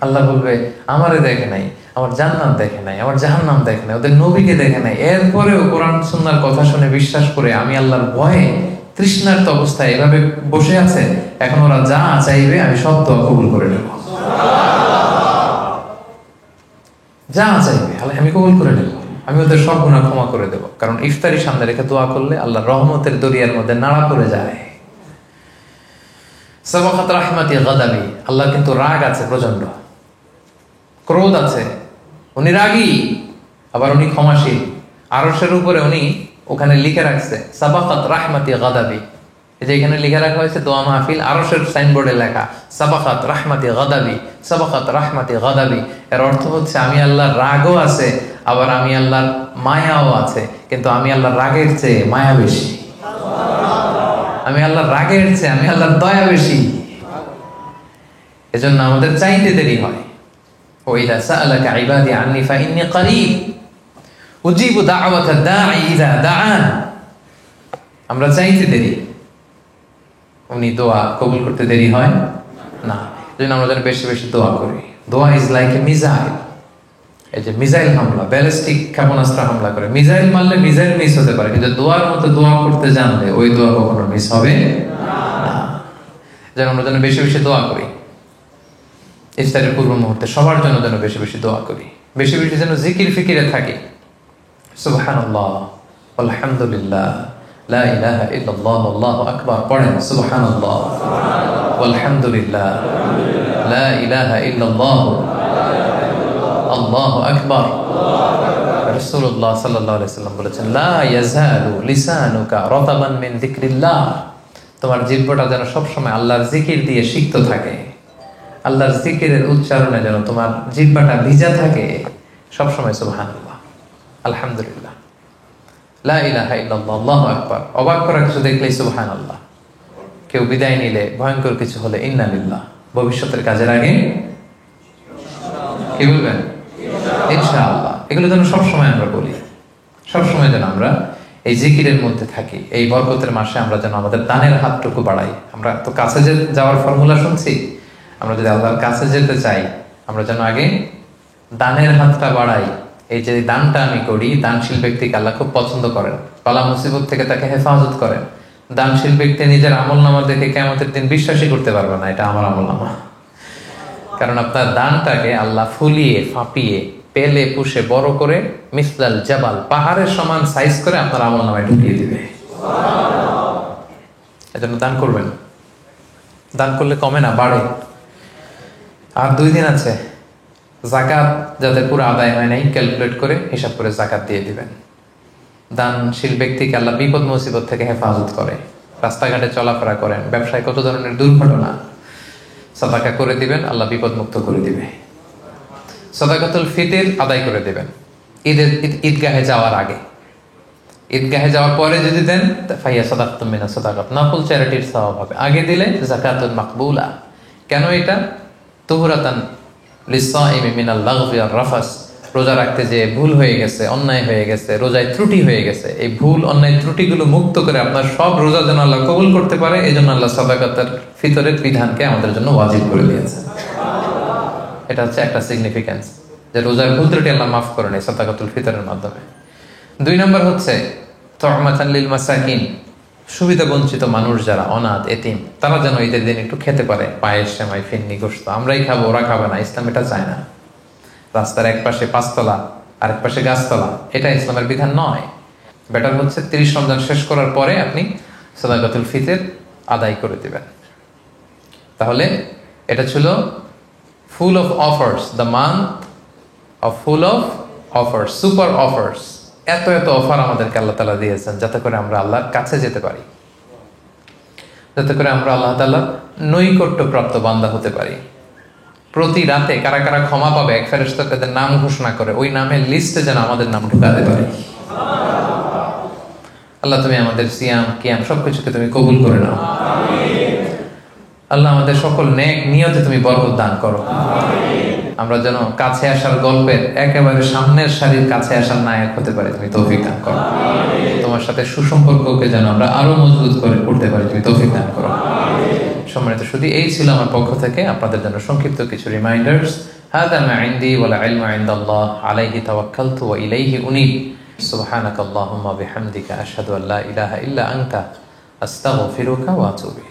আল্লাহ বলবে আমারে দেখে নাই, আমার জান্নাত দেখে নাই, আমার জাহান্নাম দেখে নাই, ওদের নবীকে দেখে নাই। এরপরেও কোরআন সুন্নাহর কথা শুনে বিশ্বাস করে আমি আল্লাহর ভয়ে তৃষ্ণার্ত অবস্থায় এভাবে বসে আছে। এখন ওরা যা চাইবে আমি সব দোয়া কবুল করে নেব। যা চাইবে আল্লাহ আমি কবুল করে নেব, আমি ওদের সব গুনাহ ক্ষমা করে দেব। কারণ ইফতারি সামনে রেখে দোয়া করলে আল্লাহর রহমতের দরিয়ার মধ্যে নাড়া পড়ে যায়। সাবাকাত রাহমাতি গাদাবি। আল্লাহ কিন্তু রাগ আছে, প্রচন্ড ক্রোধ আছে, উনি রাগী, আবার উনি ক্ষমাশীল। আরশের উপরে উনি ওখানে লিখে রাখছে সাবাকাত রাহমাতি গাদাবি। এই যে এখানে লিখে রাখা হয়েছে দোয়া মাহফিল, আরশের সাইনবোর্ডে লেখা সাবাকাত রাহমাতি গাদাবি, সাবাকাত রাহমাতি গাদাবি। এর অর্থ হচ্ছে আমি আল্লাহর রাগও আছে, আবার আমি আল্লাহর মায়াও আছে, কিন্তু আমি আল্লাহর রাগের চেয়ে মায়া বেশি। আমি আল্লাহর রাগের চেয়ে আমি আল্লাহর দয়া বেশি। এজন্য আমাদের চাইতে দেরি হয়। ওয়াইদা সাআলাকা ইবাদি আন্নি ফাইন্নী করিব উজিবু দাওয়াতাদ দাঈ ইযা দাআন। আমরা চাইতে দেরি, উনি দোয়া কবুল করতে দেরি হয় না। এজন্য আমরা যেন বেশি বেশি দোয়া করি। দোয়া ইজ লাইক এ মিসাইল। এই যে মিসাইল হামলা, ব্যালিস্টিক ক্ষেপণাস্ত্র হামলা করে, মিসাইল মারলে মিসাইল মিস হতে পারে, কিন্তু দোয়ার মতো দোয়া করতে জানলে ওই দোয়া কখনো মিস হবে না। যেন আমরা যেন বেশি বেশি দোয়া করি। ইফতারের পূর্ব মুহূর্তে সবার জন্য যেন বেশি বেশি দোয়া করি, বেশি বেশি যেন জিকির ফিকিরে থাকি। সুবহানাল্লাহ, আলহামদুলিল্লাহ, লা ইলাহা ইল্লাল্লাহ, আল্লাহু আকবার পড়েন। সুবহানাল্লাহ, আলহামদুলিল্লাহ, লা ইলাহা ইল্লাল্লাহ, আল্লাহু আকবার। রাসূলুল্লাহ সাল্লাল্লাহু আলাইহি সাল্লাম বলেছেন, লা ইয়াজালু লিসানুকা রাতাবান মিন যিকরিল্লাহ। তোমার জিহ্বাটা যেন সবসময় আল্লাহর জিকির দিয়ে সিক্ত থাকে, আল্লাহর জিকিরের উচ্চারণে যেন তোমার জিহ্বাটা ভিজা থাকে সবসময়। সুবহানাল্লাহ, আলহামদুলিল্লাহ, লা ইলাহা ইল্লাল্লাহ, আল্লাহু আকবার। অবাক করা কিছু দেখলেই সুবহানাল্লাহ। কেউ বিদায় নিলে, ভয়ঙ্কর কিছু হলে ইন্না লিল্লাহ। ভবিষ্যতের কাজের আগে কি বলবেন? ইনশাআল্লাহ। এগুলো যেন সবসময় আমরা বলি, সবসময় যেন আমরা এই জিকিরের মধ্যে থাকি। এই বরকতের মাসে আমরা যেন আমাদের দানের হাতটুকু বাড়াই। আমরা তো কাছে যাওয়ার ফর্মুলা শুনছি, আমরা যদি আল্লাহর কাছে যেতে চাই আমরা যেন আগে দানের হাতটা বাড়াই। এই যে দানটা আমি করি, দানশীল ব্যক্তিকে আল্লাহ খুব পছন্দ করেন, বালা মুসিবত থেকে তাকে হেফাজত করেন। দানশীল ব্যক্তি নিজের আমল নামা দেখে কিয়ামতের দিন বিশ্বাসই করতে পারবে না এটা আমার আমল নামা। কারণ আপনার দানটাকে আল্লাহ ফুলিয়ে ফাঁপিয়ে পেলে পুষে বড় করে মিসলাল জাবাল, পাহাড়ের সমান সাইজ করে আপনার আমল নামায় ঢুকিয়ে দিবে। এজন্য দান করবেন। দান করলে কমে না, বাড়ে। আর 2 দিন আছে, যাকাত যাদের পুরো আদায় হয় নাই ক্যালকুলেট করে হিসাব করে যাকাত দিয়ে দিবেন। দানশীল ব্যক্তিকে আল্লাহ বিপদ মুসিবত থেকে হেফাজত করে। রাস্তাঘাটে চলাফেরা করেন, ব্যবসায় কত ধরনের দুর্ঘটনা, সাদাকা করে দিবেন, আল্লাহ বিপদ মুক্ত করে দিবে। সাদাকাতুল ফিতর আদায় করে দিবেন ঈদগাহে যাওয়ার আগে। ঈদগাহে যাওয়ার পরে যদি দেন ফাইয়া সাদাকাতুম মিনাস সাদাকাত, নফল চ্যারিটির সওয়াব হবে। আগে দিলে যাকাতুল মাকবুলা। কেন এটা? তুহরাতান লিসাইমি মিনাল লাগবি ওয়ার রাফাস। রোজা রাখতে যে ভুল হয়ে গেছে, অন্যায় হয়ে গেছে, রোজায় ত্রুটি হয়ে গেছে, এই ভুল অন্যায় ত্রুটিগুলো মুক্ত করে আপনার সব রোজা যেন আল্লাহ কবুল করতে পারে, এই জন্য আল্লাহ সাদাকাতুল ফিতরের বিধানকে আমাদের জন্য ওয়াজিব করে দিয়েছে। এটা হচ্ছে একটা সিগনিফিকেন্স, যে রোজার ভুল ত্রুটি আল্লাহ মাফ করে নেয় সাদাকাতুল ফিতরের মাধ্যমে। 2 নম্বর হচ্ছে তু'মাতান লিল মাসাকিন। সুবিধা বঞ্চিত মানুষ যারা, অনাথ এতিম, তারা যেন ঈদের দিন একটু খেতে পারে। পায়েস, সেমাই, ফিন্নি, গোশত আমরাই খাবো, ওরা খাবে না। ইসলাম এটা চায় না। রাস্তার এক পাশে 5 তলা আর এক পাশে গাছতলা, এটা ইসলামের বিধান নয়। বেটার হচ্ছে 30 রমজান শেষ করার পরে আপনি সাদাকাতুল ফিতর আদায় করে দিবেন। তাহলে এটা ছিল full of offers, the month of full of offers, super offers. এত এত অফার আমাদেরকে আল্লাহ তাআলা দিয়েছেন যাতে করে আমরা আল্লাহর কাছে যেতে পারি, যাতে করে আমরা আল্লাহ তাআলার নৈকট্য প্রাপ্ত বান্দা হতে পারি। প্রতি রাতে কারা কারা ক্ষমা পাবে এক ফেরেশতা তাদের নাম ঘোষণা করে, ওই নামের লিস্টে যেন আমাদের নাম ঢুকাতে পারে। আল্লাহ তুমি আমাদের সিয়াম কিয়াম সবকিছুকে তুমি কবুল করে নাও। আল্লাহ আমাদের সকল নেক নিয়তে তুমি বরকত দান করো। আমরা যেন কাছে আসার গল্পের একেবারে সামনের সারির কাছে আসার নায়ক হতে পারি, তুমি তৌফিক দান করো। তোমার সাথে সুসম্পর্ককে যেন আমরা আরো মজবুত করে করতে পারি, তুমি তৌফিক দান করো। সম্মানিত শুধু এই ছিল আমার পক্ষ থেকে আপনাদের জন্য সংক্ষিপ্ত কিছু রিমাইন্ডার্স। হাদা মা ইনদি ওয়ালা ইলমা ইনদাল্লাহ আলাইহি তাওয়াক্কালতু ওয়া ইলাইহি উনীব। সুবহানাকাল্লাহুম্মা বিহামদিকা আশহাদু আল্লা ইলাহা ইল্লা আনতা আস্তাগফিরুকা ওয়া আতুবু